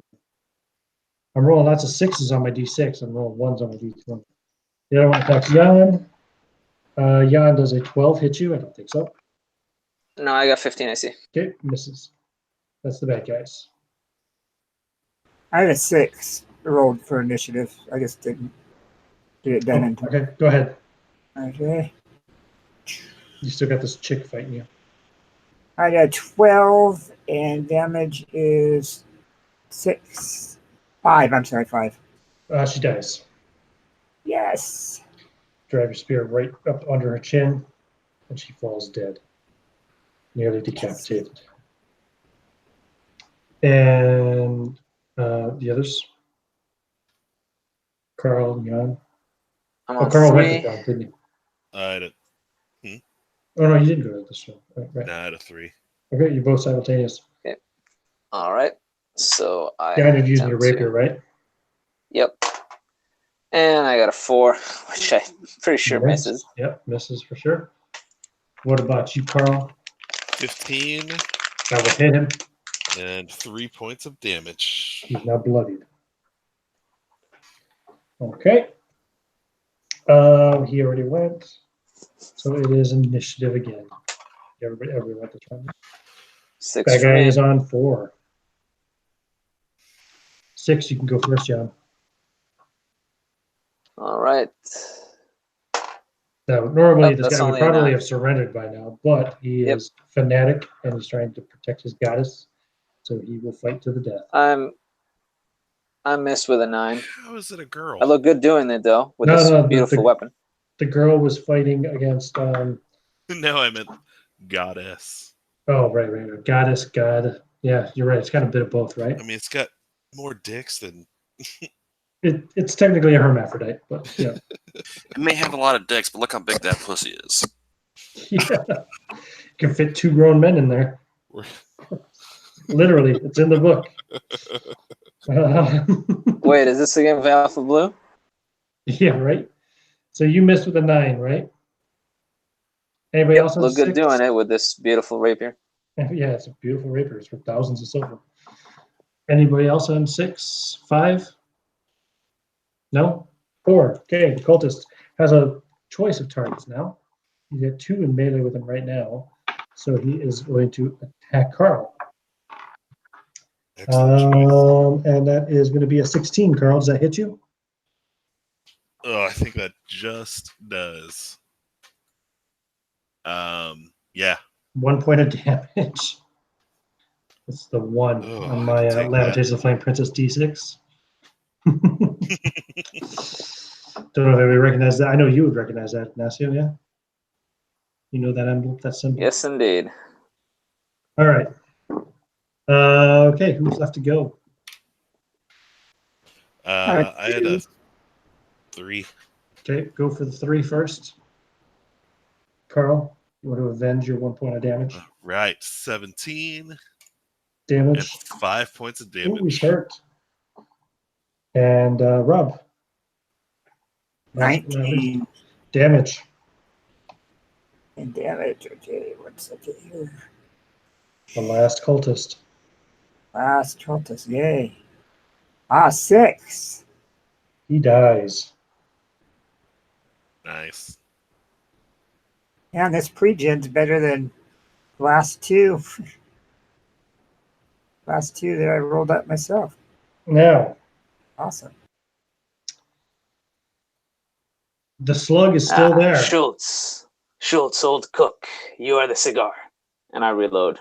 I'm rolling lots of 6s on my D6. I'm rolling 1s on my D20. The other one attacks Jan. Jan does a 12 hit you? I don't think so. No, I got 15 AC. Okay, misses. That's the bad guys. I had a 6 rolled for initiative. I just didn't. Get it done. Okay, go ahead. Okay. You still got this chick fighting you. I got 12, and damage is 5. I'm sorry, 5. She dies. Yes. Drive your spear right up under her chin, and she falls dead, nearly decapitated. And the others? Carl and Jan. I'm Oh, on Carl went 3. to Jan, didn't he? I had Oh, no, you didn't go to this one. Right. I had a 3. Okay, you're both simultaneous. All right. So I Jan, you're using your attempt to- rapier, right? Yep. And I got a 4, which I'm pretty sure Nice. misses. Yep, misses for sure. What about you, Carl? 15 That will hit him. and 3 points of damage. He's now bloodied. Okay. He already went. So it is initiative again. Everybody went this round. 6 That for guy me. is on 4. 6, you can go first, Jan. All right. Now, normally Oh, this that's guy would only a probably 9. have surrendered by now, but he Yep. is fanatic and he's trying to protect his goddess, so he will fight to the death. I missed with a 9. How is it a girl? I look good doing it though with No, this no, beautiful weapon. The girl was fighting against. No, I meant goddess. Oh, right. Goddess, god. Yeah, you're right. It's got a bit of both, right? I mean, it's got more dicks than. It's technically a hermaphrodite, but yeah. It may have a lot of dicks, but look how big that pussy is. Yeah. Can fit 2 grown men in there. Literally, it's in the book. Wait, is this again with Alpha Blue? Yeah, right. So you missed with a 9, right? Anybody else on Look good 6? doing it with this beautiful rapier. Yeah, it's a beautiful rapier. It's worth thousands of silver. Anybody else on 6, 5? No? 4. Okay, the cultist has a choice of targets now. You get 2 in melee with him right now, so he is going to attack Carl. Excellent choice. And that is going to be a 16. Carl, does that hit you? Oh, I think that just does. Yeah. 1 point of damage. It's the 1 Oh, on I my can take Lamentation of the Flame Princess D6. Don't know if anybody recognizes that. I know you would recognize that, Ignacio, yeah? You know that emblem, that symbol? Yes, indeed. All right. Okay, who's left to go? I had a 3. Okay, go for the 3 first. Carl, you want to avenge your 1 point of damage? Right, 17 and Damage. 5 points of Ooh, he's damage. hurt. And Rob. 19 Damage. and damage. Okay, what's it here? The last cultist. Last cultist, yay. 6. He dies. Nice. Yeah, this pre-gen's better than the last 2. Last 2 that I rolled up myself. Now, Awesome. the slug is still there. Schultz, old cook, you are the cigar. And I reload.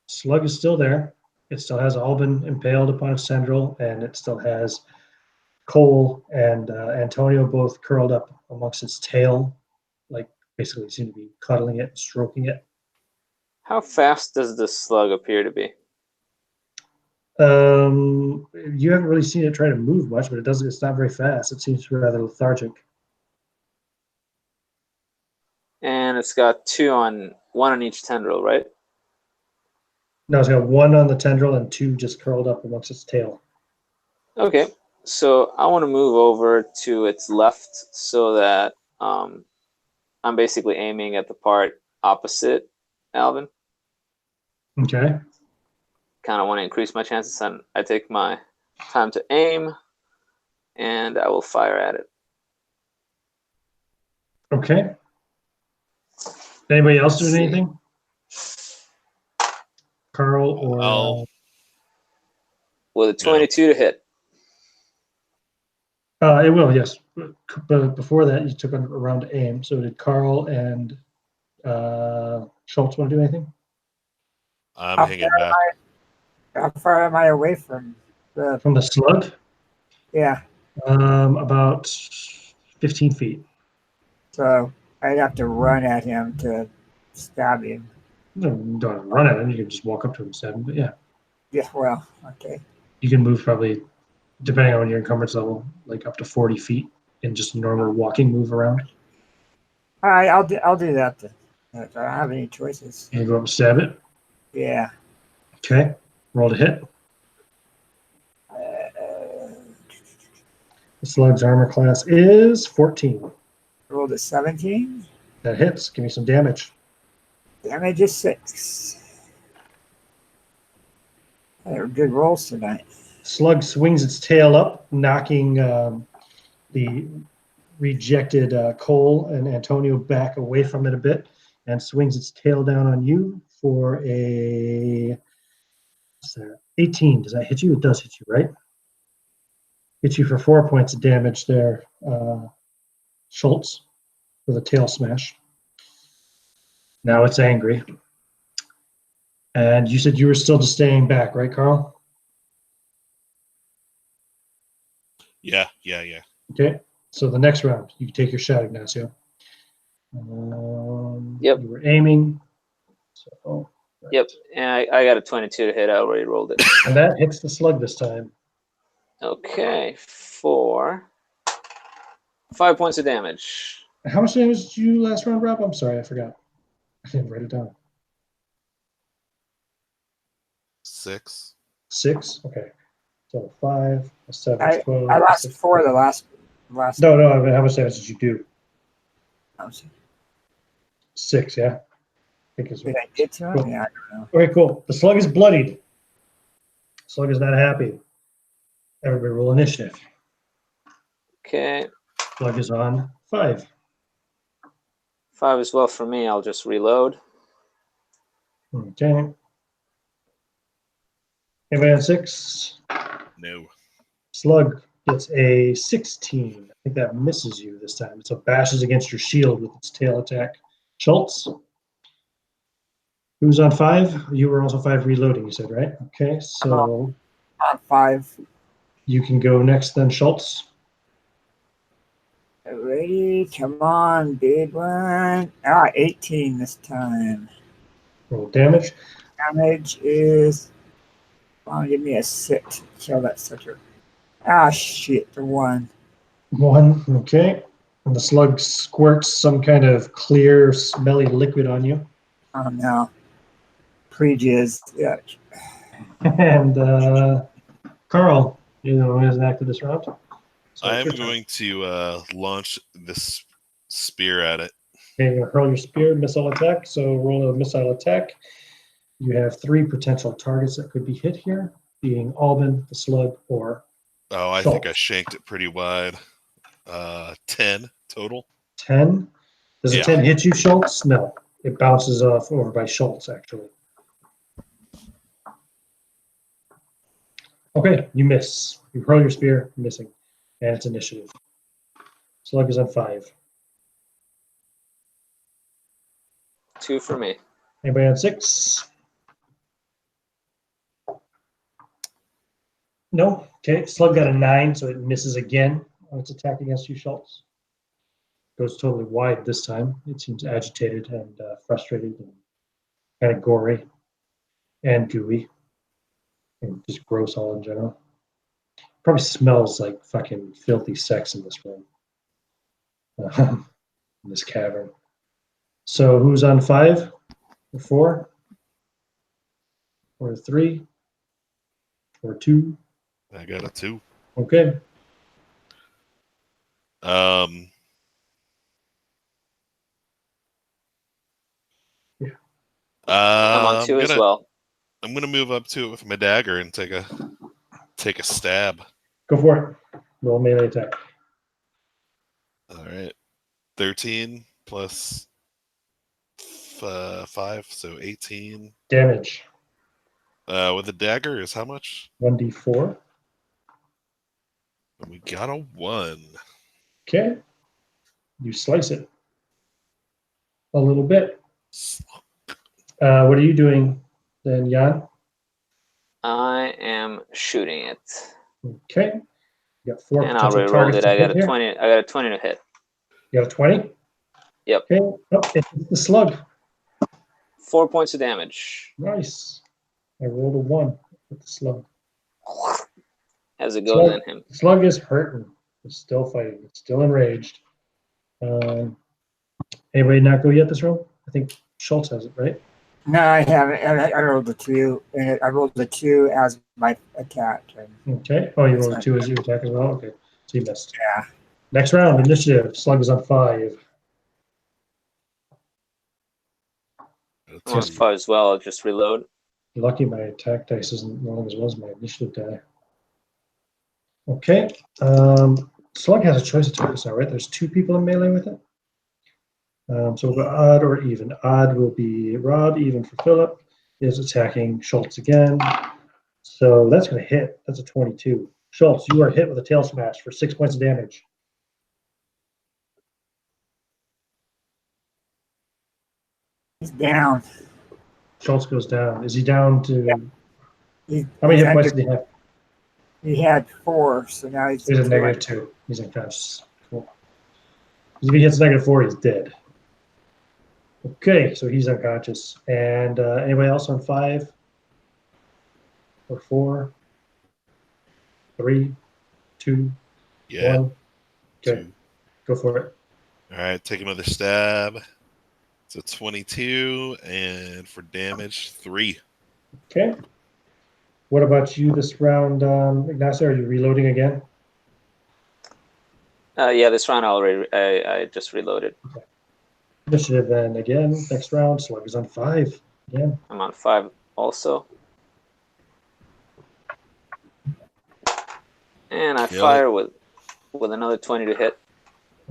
Slug is still there. It still has Albin impaled upon its tendril, and it still has Cole and Antonio both curled up amongst its tail, like basically seem to be cuddling it, stroking it. How fast does this slug appear to be? You haven't really seen it try to move much, but it's not very fast. It seems rather lethargic. And it's got 1 on each tendril, right? No, it's got 1 on the tendril and 2 just curled up amongst its tail. Okay, so I want to move over to its left so that I'm basically aiming at the part opposite Alvin. Okay. Kind of want to increase my chances, and I take my time to aim, and I will fire at it. Okay. Anybody else doing Let's see. anything? Carl or? I'll- With a 22 to hit. It will, yes. But before that, you took a round to aim. So did Carl and Schultz want to do anything? I'm How hanging far back. How far am I away from the? From the slug? Yeah, About 15 feet. so I'd have to run at him to stab him. No, you don't have to run at him. You can just walk up to him and stab him. But yeah, Yeah, well, okay. you can move probably, depending on your encumbrance level, like up to 40 feet in just a normal walking move around. All right, I'll do that then. I don't have any choices. You can go up and stab it. Yeah. Okay. Roll to hit. The slug's armor class is 14. Rolled a 17. That hits. Give me some damage. Damage is 6. They were good rolls tonight. Slug swings its tail up, knocking the rejected Cole and Antonio back away from it a bit, and swings its tail down on you for a 18. Does that hit you? It does hit you, right? Hits you for 4 points of damage there, Schultz, with a tail smash. Now it's angry. And you said you were still just staying back, right, Carl? Yeah. Okay. So the next round, you can take your shot, Ignacio. Yep. You were aiming. So, Yep, and I got a 22 to hit. I already rolled it. and that hits the slug this time. Okay, for 5 points of damage. How much damage did you last round, Rob? I'm sorry, I forgot. I didn't write it down. 6. 6? Okay. So 5, 7, I 12. I lost 6, 4 the last. No, I mean, how much damage did you do? Oh, 6, yeah? I think it's did I get to him? cool. Yeah, I don't know. Okay, cool. The slug is bloodied. Slug is not happy. Everybody roll initiative. Okay, Slug is on 5. 5 as well for me. I'll just reload. Okay. Anybody on 6? No. Slug gets a 16. I think that misses you this time. So it bashes against your shield with its tail attack. Schultz? Who's on 5? You were also 5 reloading, you said, right? Okay, so On 5. you can go next then, Schultz. Ready? Come on, big one. 18 this time. Roll damage. Damage is. Give me a 6. Kill that sucker. Shit, the 1. 1, okay. And the slug squirts some kind of clear, smelly liquid on you. Oh no. Pre-jizz. Yeah. And Carl, you know, hasn't acted this round. So I it's am your turn. going to launch this spear at it. Okay, you're gonna hurl your spear, missile attack. So roll a missile attack. You have 3 potential targets that could be hit here, being Alban, the slug, or Oh, I Schultz. think I shanked it pretty wide. 10 total. 10. Does a Yeah. 10 hit you, Schultz? No. It bounces off over by Schultz, actually. Okay, you miss. You hurl your spear, missing. And it's initiative. Slug is on 5. 2 for me. Anybody on 6? No? Okay, Slug got a 9, so it misses again on its attack against you, Schultz. Goes totally wide this time. It seems agitated and frustrated and kind of gory and gooey and just gross all in general. Probably smells like fucking filthy sex in this room, in this cavern. So who's on 5 or 4 or 3 or 2? I got a 2. Okay. Yeah. I'm on 2 as well. I'm gonna move up to it with my dagger and take a stab. Go for it. Roll melee attack. All right, 13 plus 5, so 18. Damage. With a dagger is how much? 1d4. And we got a 1. Okay. You slice it a little bit. What are you doing then, Jan? I am shooting it. Okay. You got 4 And I'll potential re-roll targets it. to I got hit a here. 20. I got a 20 to hit. You got a 20? Yep. Okay. Oh, it's the slug. 4 points of damage. Nice. I rolled a 1 with the slug. As it goes in him. The slug is hurting. It's still fighting. It's still enraged. Anybody not go yet this round? I think Schultz has it, right? No, I haven't. I rolled a 2, and I rolled a 2 as my attack. Okay. Oh, you rolled a 2 as your attack as well? Okay. So you missed. Yeah. Next round, initiative. Slug is on 5. I'm on 5 as well. I'll just reload. Lucky my attack dice isn't rolling as well as my initiative die. Okay. Slug has a choice of targets now, right? There's 2 people in melee with it. So we'll go odd or even. Odd will be Rob, even for Philip. Is attacking Schultz again. So that's going to hit. That's a 22. Schultz, you are hit with a tail smash for 6 points of damage. He's down. Schultz goes down. Is he down to... Yeah. How many hit points did he have? He had 4, so now he's He's at -2. He's unconscious. Cool. If he hits -4, he's dead. Okay, so he's unconscious. And anybody else on 5 or 4? 3, 2, Yeah. 1. Okay, 2. go for it. All right, take another stab. It's a 22, and for damage, 3. Okay. What about you this round, Ignacio? Are you reloading again? Yeah, this round I just reloaded. Okay. Initiative then again. Next round, Slug is on 5. Again. I'm on 5 also. And I fire with another 20 to hit.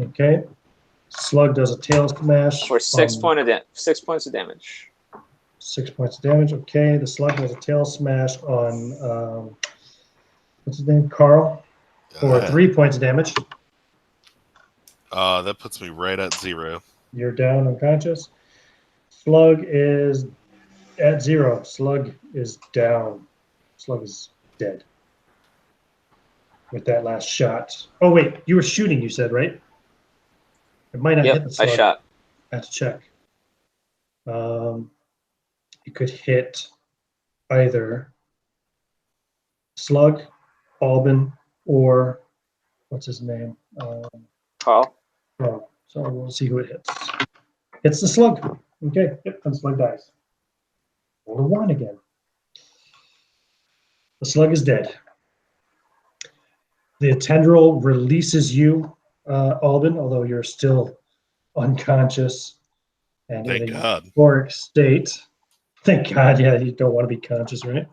Okay. Slug does a tail smash. For 6 points of damage. 6 points of damage. Okay. The slug does a tail smash on what's his name? Carl. For 3 points of damage. That puts me right at 0. You're down unconscious. Slug is at 0. Slug is down. Slug is dead. With that last shot. Oh wait, you were shooting, you said, right? It might not hit the slug. I shot. I have to check. It could hit either Slug, Albin, or what's his name? Carl. Oh, so we'll see who it hits. It's the slug. Okay, yep, and slug dies. Roll a 1 again. The slug is dead. The tendril releases you, Albin, although you're still unconscious and Thank in a God. euphoric state. Thank God, yeah, you don't want to be conscious, right?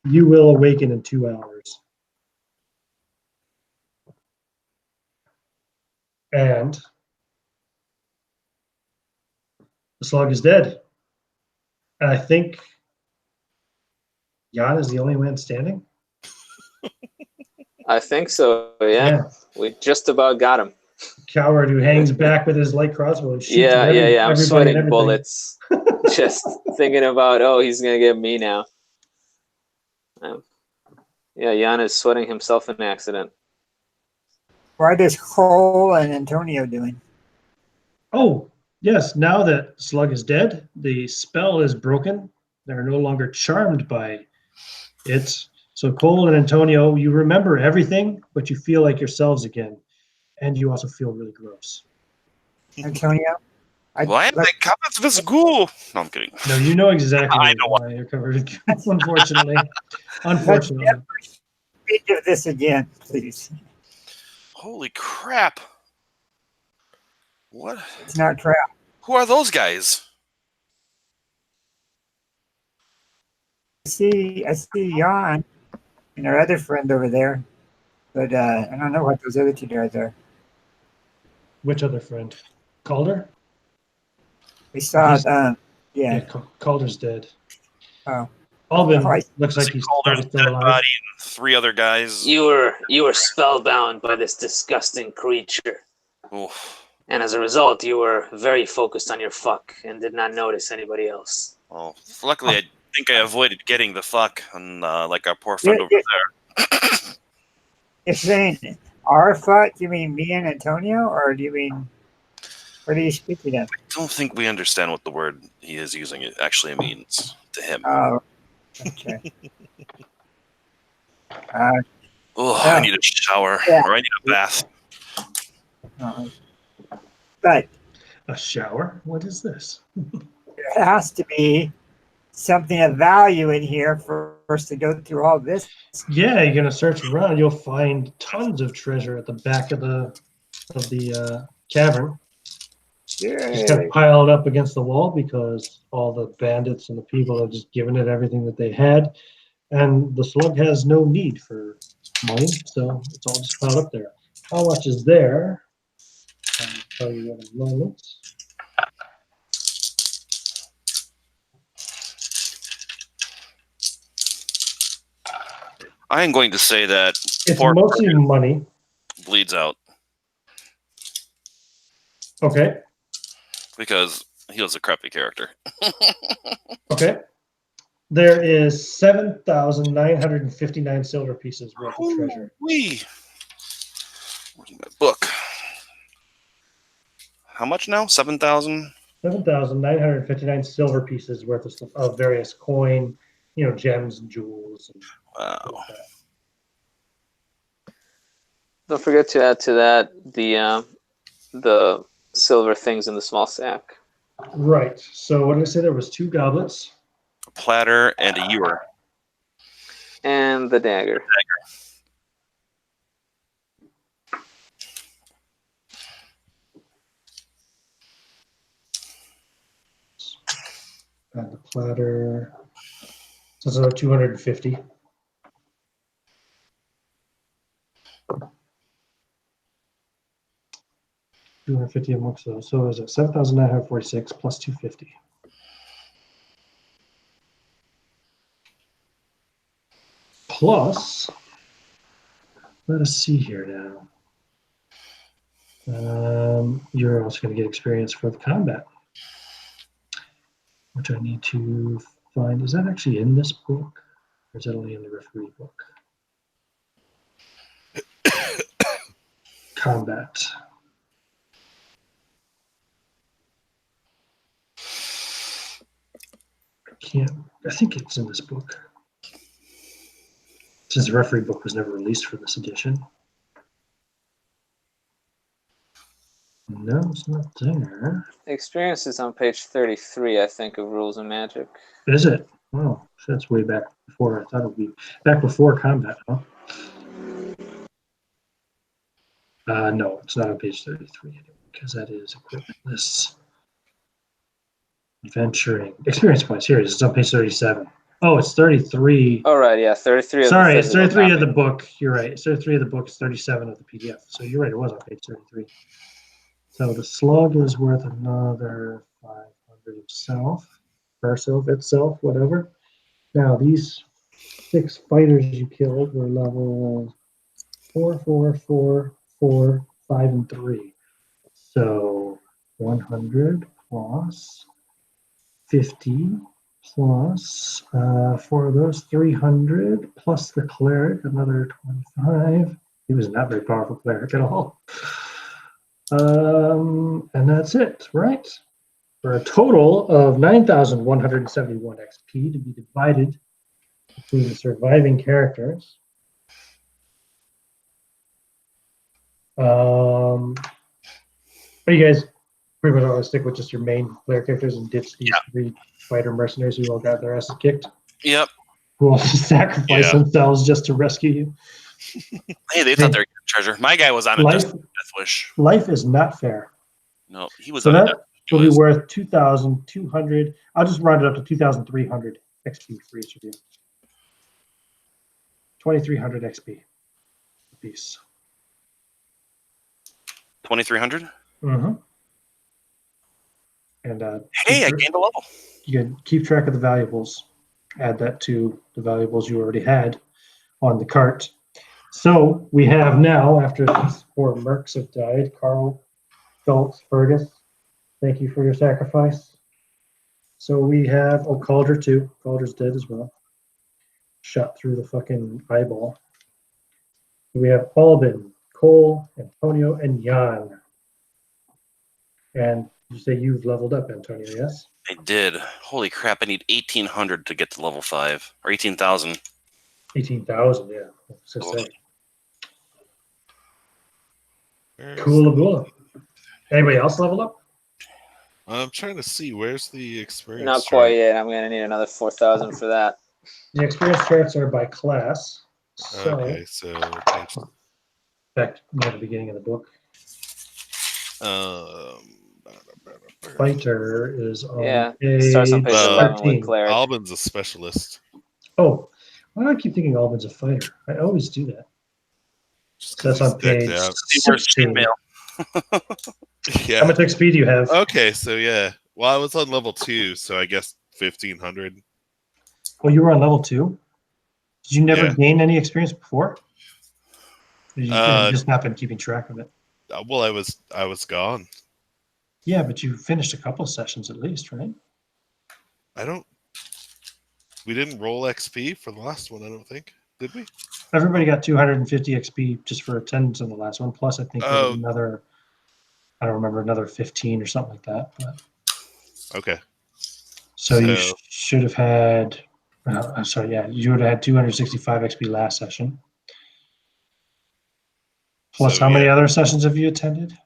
You will awaken in 2 hours. And the slug is dead. And I think Jan is the only man standing. I think so, yeah. We just about got him. Coward who hangs back with his light crossbow and shoots Yeah. I'm everybody sweating and everything. bullets. Just thinking about, he's going to get me now. Yeah, Jan is sweating himself in accident. What is Cole and Antonio doing? Oh, yes. Now that Slug is dead, the spell is broken. They're no longer charmed by it. So Cole and Antonio, you remember everything, but you feel like yourselves again. And you also feel really gross. Antonio? Why am I covered with goo? No, I'm kidding. No, you know exactly I know why you're covered. Unfortunately. Unfortunately. Speak of this again, please. Holy crap. What? It's not trap. Who are those guys? I see Jan and our other friend over there, but I don't know what those other 2 guys are. Which other friend? Calder? We saw Yeah, yeah. Calder's dead. Oh. Albin Right. looks like he's Calder's probably still dead alive. body and 3 other guys. You were spellbound by this disgusting creature, Oof. and as a result, you were very focused on your fuck and did not notice anybody else. Well, luckily, I think I avoided getting the fuck on like our poor You're, friend over you're, there. you're saying our fuck? Do you mean me and Antonio, or do you mean? What are you speaking of? I don't think we understand what the word he is using it actually means to him. Oh, okay. Oh, yeah. I need a shower, Yeah. or I need a bath. But A shower? What is this? there has to be something of value in here for us to go through all this. Yeah, you're gonna search around. You'll find tons of treasure at the back of the cavern. Just kind of piled up against the wall because all the bandits and the people have just given it everything that they had, and the slug has no need for money, so it's all just piled up there. How much is there? I'll tell you in a moment. I am going to say that It's poor mostly money. bleeds out Okay. because he was a crappy character. Okay. There is 7,959 silver pieces worth of treasure. Wee. Where's my book? How much now? 7,000? 7,959 silver pieces worth of various coin, gems and jewels. And Wow. like that. Don't forget to add to that the silver things in the small sack. Right. So what did I say? There was 2 goblets. A platter and a ewer. And the dagger. And the platter. So it's about 250. $250 amongst those. So is it 7,946 plus 250? Plus, let us see here now. You're also going to get experience for the combat, which I need to find. Is that actually in this book? Or is that only in the referee book? Combat. I think it's in this book. Since the referee book was never released for this edition. No, it's not there. Experience is on page 33, I think, of Rules of Magic. Is it? Oh, so that's way back before. I thought it would be back before combat, huh? No, it's not on page 33 because that is equipment lists. Adventuring. Experience points. Here it is. It's on page 37. Oh, it's 33. Oh, right, yeah, 33 of Sorry, the it's physical 33 of copy. the book. You're right. It's 33 of the book. It's 37 of the PDF. So you're right. It was on page 33. So the slug is worth another 500 itself, whatever. Now these 6 fighters you killed were level 4, 4, 4, 4, 5, and 3. So 100 plus 50 plus 4 of those 300 plus the cleric another 25. He was not very powerful cleric at all. And that's it, right? For a total of 9,171 XP to be divided between the surviving characters. Are you guys pretty much want to stick with just your main player characters and ditch these 3 fighter mercenaries who all got their asses kicked? Yep. Who all sacrifice themselves just to rescue you? Hey, they thought they were getting treasure. My guy was on a death wish. Life is not fair. No, he was So on a that death will be wish. worth 2,200. I'll just round it up to 2,300 XP for each of you. 2,300 XP apiece. 2,300? Mm-hmm. And Hey, I gained a level. you can keep track of the valuables add that to the valuables you already had on the cart. So we have now, after these 4 mercs have died, Carl, Schultz, Fergus, thank you for your sacrifice. So we have, Calder too. Calder's dead as well. Shot through the fucking eyeball. We have Albin, Cole, Antonio, and Jan. And you say you've leveled up, Antonio, yes? I did. Holy crap! I need 1,800 to get to level 5, or 18,000. 18,000, yeah. So Oh. say. Cool. Anybody else level up? I'm trying to see where's the experience. Not chart? quite yet. I'm gonna need another 4,000 for that. The experience charts are by class. So, Okay, so page, back near the beginning of the book. um, Fighter is on Yeah, page it starts on page 11 with 13. cleric. Albin's a specialist. Oh, why do I keep thinking Albin's a fighter? I always do that. Just So 'cause that's on he's decked page out. Where's 16. chainmail? Yeah. How much XP do you have? Okay, so yeah. Well, I was on level 2, so I guess 1,500. Oh, you were on level 2? Did you never Yeah. gain any experience before? Or you Uh, just not been keeping track of it? Well, I was gone. Yeah, but you finished a couple of sessions at least, right? We didn't roll XP for the last one, I don't think. Did we? Everybody got 250 XP just for attendance on the last one. Plus, I think there was Oh. another, I don't remember, another 15 or something like that. But, Okay. so you So- should have had, I'm sorry, yeah, you would have had 265 XP last session. Plus, So, how many yeah. other sessions have you attended?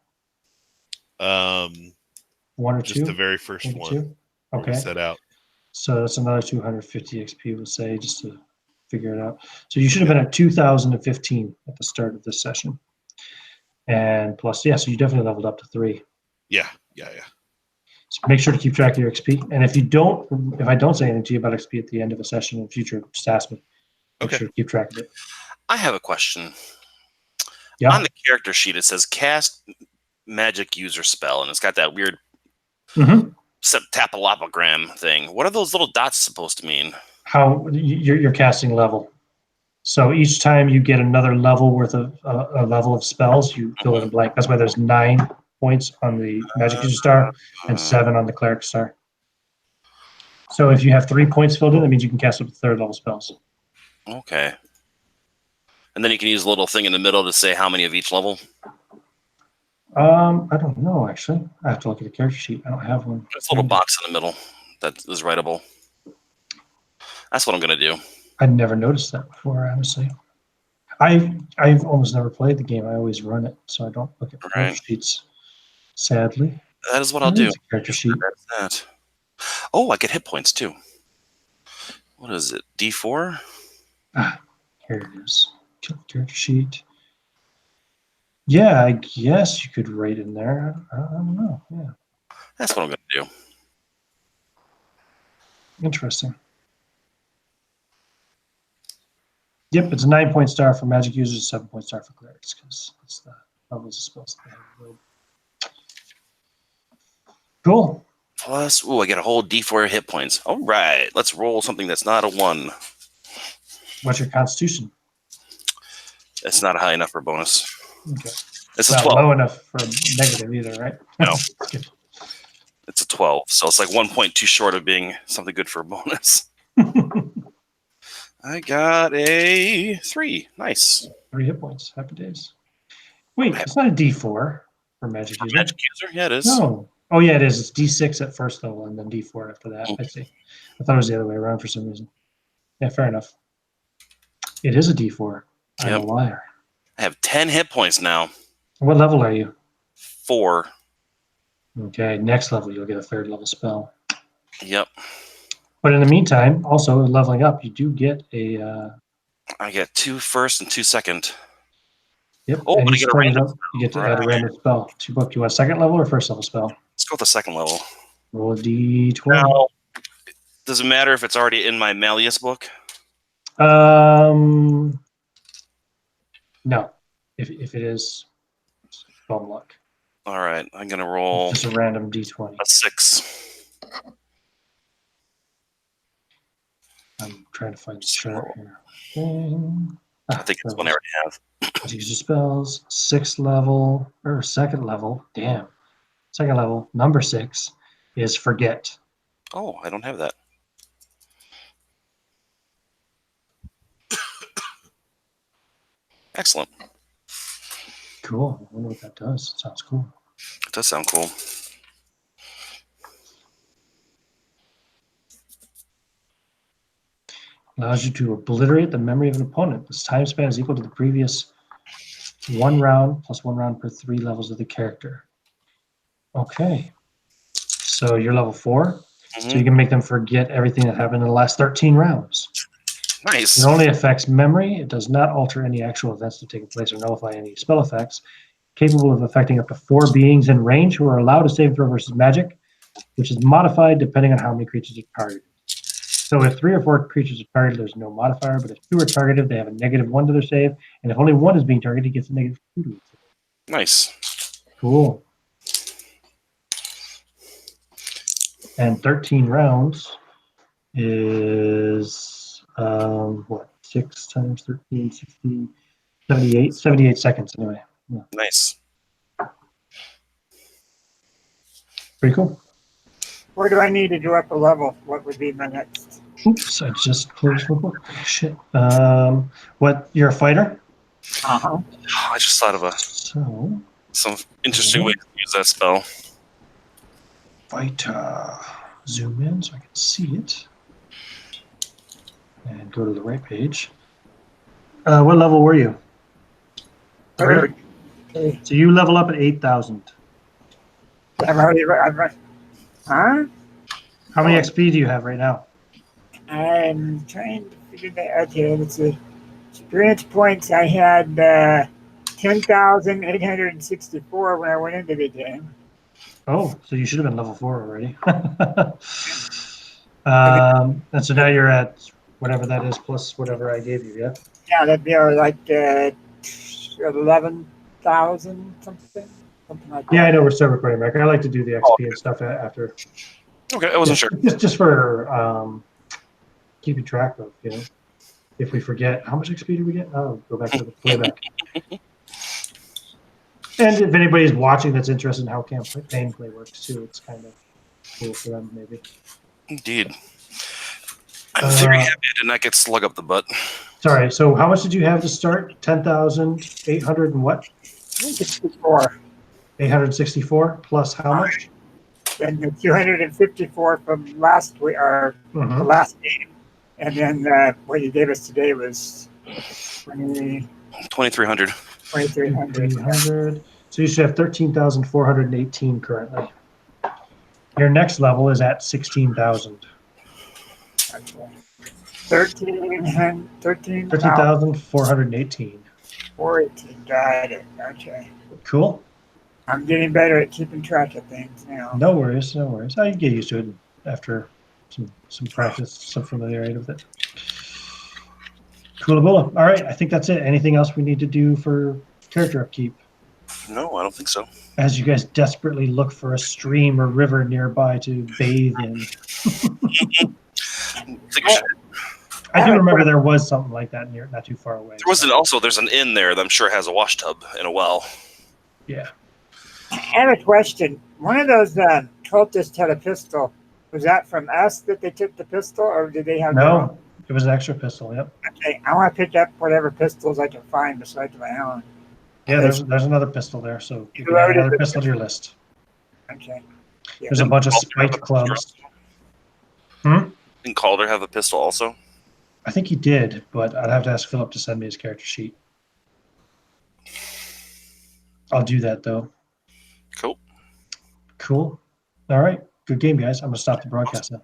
1 or Just 2? the very first Maybe one 2? where we Okay. set out. So that's another 250 XP, we'll say, just to figure it out. So you should have been at 2,015 at the start of this session. And plus, yeah, so you definitely leveled up to 3. Yeah. So make sure to keep track of your XP. And if I don't say anything to you about XP at the end of a session in future, just ask me. Make Okay. sure to keep track of it. I have a question. Yeah. On the character sheet, it says cast magic user spell, and it's got that weird Mm-hmm. tapalopogram thing. What are those little dots supposed to mean? How your casting level. So each time you get another level worth of a level of spells, you fill it in blank. That's why there's 9 points on the magic user star and 7 on the cleric star. So if you have 3 points filled in, that means you can cast up to 3rd level spells. Okay. And then you can use a little thing in the middle to say how many of each level. I don't know actually. I have to look at the character sheet. I don't have one. There's a little box in the middle that is writable. That's what I'm gonna do. I'd never noticed that before, honestly. I've almost never played the game. I always run it, so I don't look at the character sheets. Sadly, That is what I'll There do. is a character sheet. That's that. Oh, I get hit points too. What is it? D4? Here it is. Character sheet. Yeah, I guess you could rate in there. I don't know. Yeah, That's what I'm gonna do. interesting. Yep, it's a 9-point star for magic users, 7-point star for clerics, because it's the levels of spells they have rolled. Cool. Plus, I get a whole D4 hit points. All right, let's roll something that's not a 1. What's your constitution? It's not high enough for bonus. Okay. It's a Not 12. low enough for negative either, right? No. Good. It's a 12, so it's like 1 point too short of being something good for a bonus. I got a 3. Nice. 3 hit points. Happy days. Wait, it's not a D4 for magic user. Magic user? Yeah, it is. No. Oh, yeah, it is. It's D6 at first level and then D4 after that. I see. I thought it was the other way around for some reason. Yeah, fair enough. It is a D4. I'm a Yep. liar. I have 10 hit points now. What level are you? 4. Okay, next level you'll get a 3rd level spell. Yep. But in the meantime, also leveling up, you do get a. I get 2 first and 2 second. Yep. Oh, and but I you get a spend it random up, you get to add a Right. random spell. Do you want a 2nd level or 1st level spell? Let's go with the 2nd level. Roll a D20. Now, does it matter if it's already in my Malleus book? No. If it is, bum luck. All right, I'm going to roll Just a random D20. a 6. I'm trying to find the chart here. Ding. I think it's one I already have. User spells, 6th level, or 2nd level. Damn. 2nd level, number 6 is forget. Oh, I don't have that. Excellent. Cool. I wonder what that does. Sounds cool. It does sound cool. Allows you to obliterate the memory of an opponent. This time span is equal to the previous 1 round plus 1 round per 3 levels of the character. Okay. So you're level 4. So you can make them forget everything that happened in the last 13 rounds. Nice. It only affects memory. It does not alter any actual events that take place or nullify any spell effects. Capable of affecting up to 4 beings in range who are allowed to save throw versus magic, which is modified depending on how many creatures are targeted. So if 3 or 4 creatures are targeted, there's no modifier, but if 2 are targeted, they have a -1 to their save, and if only 1 is being targeted, he gets a -2 to his save. Nice. Cool. And 13 rounds is, what, 6 times 13, 60, 78 seconds anyway. Yeah. Nice. Pretty cool. Where do I need to go up a level? What would be my next? Oops, I just closed my book. Shit. What, you're a fighter? Uh-huh. I just thought of So, some interesting ways to use that spell. fighter. Zoom in so I can see it. And go to the right page. What level were you? Third. Okay. So you level up at 8,000. I'm already. Huh? How many XP do you have right now? I'm trying to figure that. Okay, let's see. Experience points. I had 10,864 when I went into the game. Oh, so you should have been level 4 already. And so now you're at whatever that is plus whatever I gave you, yeah? Yeah, that'd be like 11,000 something like that. Yeah, I know we're still recording, Rick. I like to do the XP and stuff after. Okay, I wasn't sure. Just for keeping track of, if we forget, how much XP did we get? Oh, go back to the playback. And if anybody's watching that's interested in how campaign play works too, it's kind of cool for them maybe. Indeed. I'm very happy I did not get slug up the butt. Sorry, so how much did you have to start? 10,800 and what? 64. 864 plus how much? And the 254 from last week, or the last game. And then what you gave us today was 2,300. 2,300. So you should have 13,418 currently. Your next level is at 16,000. 13,418. 418. Got it. Okay. Cool. I'm getting better at keeping track of things now. No worries, no worries. I can get used to it after some practice, some familiarity with it. Cool. All right, I think that's it. Anything else we need to do for character upkeep? No, I don't think so. As you guys desperately look for a stream or river nearby to bathe in. I do remember there was something like that near, not too far away. There's an inn there that I'm sure has a wash tub and a well. Yeah. I have a question. One of those cultists had a pistol. Was that from us that they took the pistol, or did they have? No, it was an extra pistol. Yep. Okay, I want to pick up whatever pistols I can find besides my own. Yeah, there's another pistol there, so you can add another pistol to your list. Okay. Yeah. There's a bunch of spiked clubs. Didn't Calder have a pistol also? I think he did, but I'd have to ask Philip to send me his character sheet. I'll do that though. Cool. Cool. All right. Good game, guys. I'm gonna stop the broadcast now.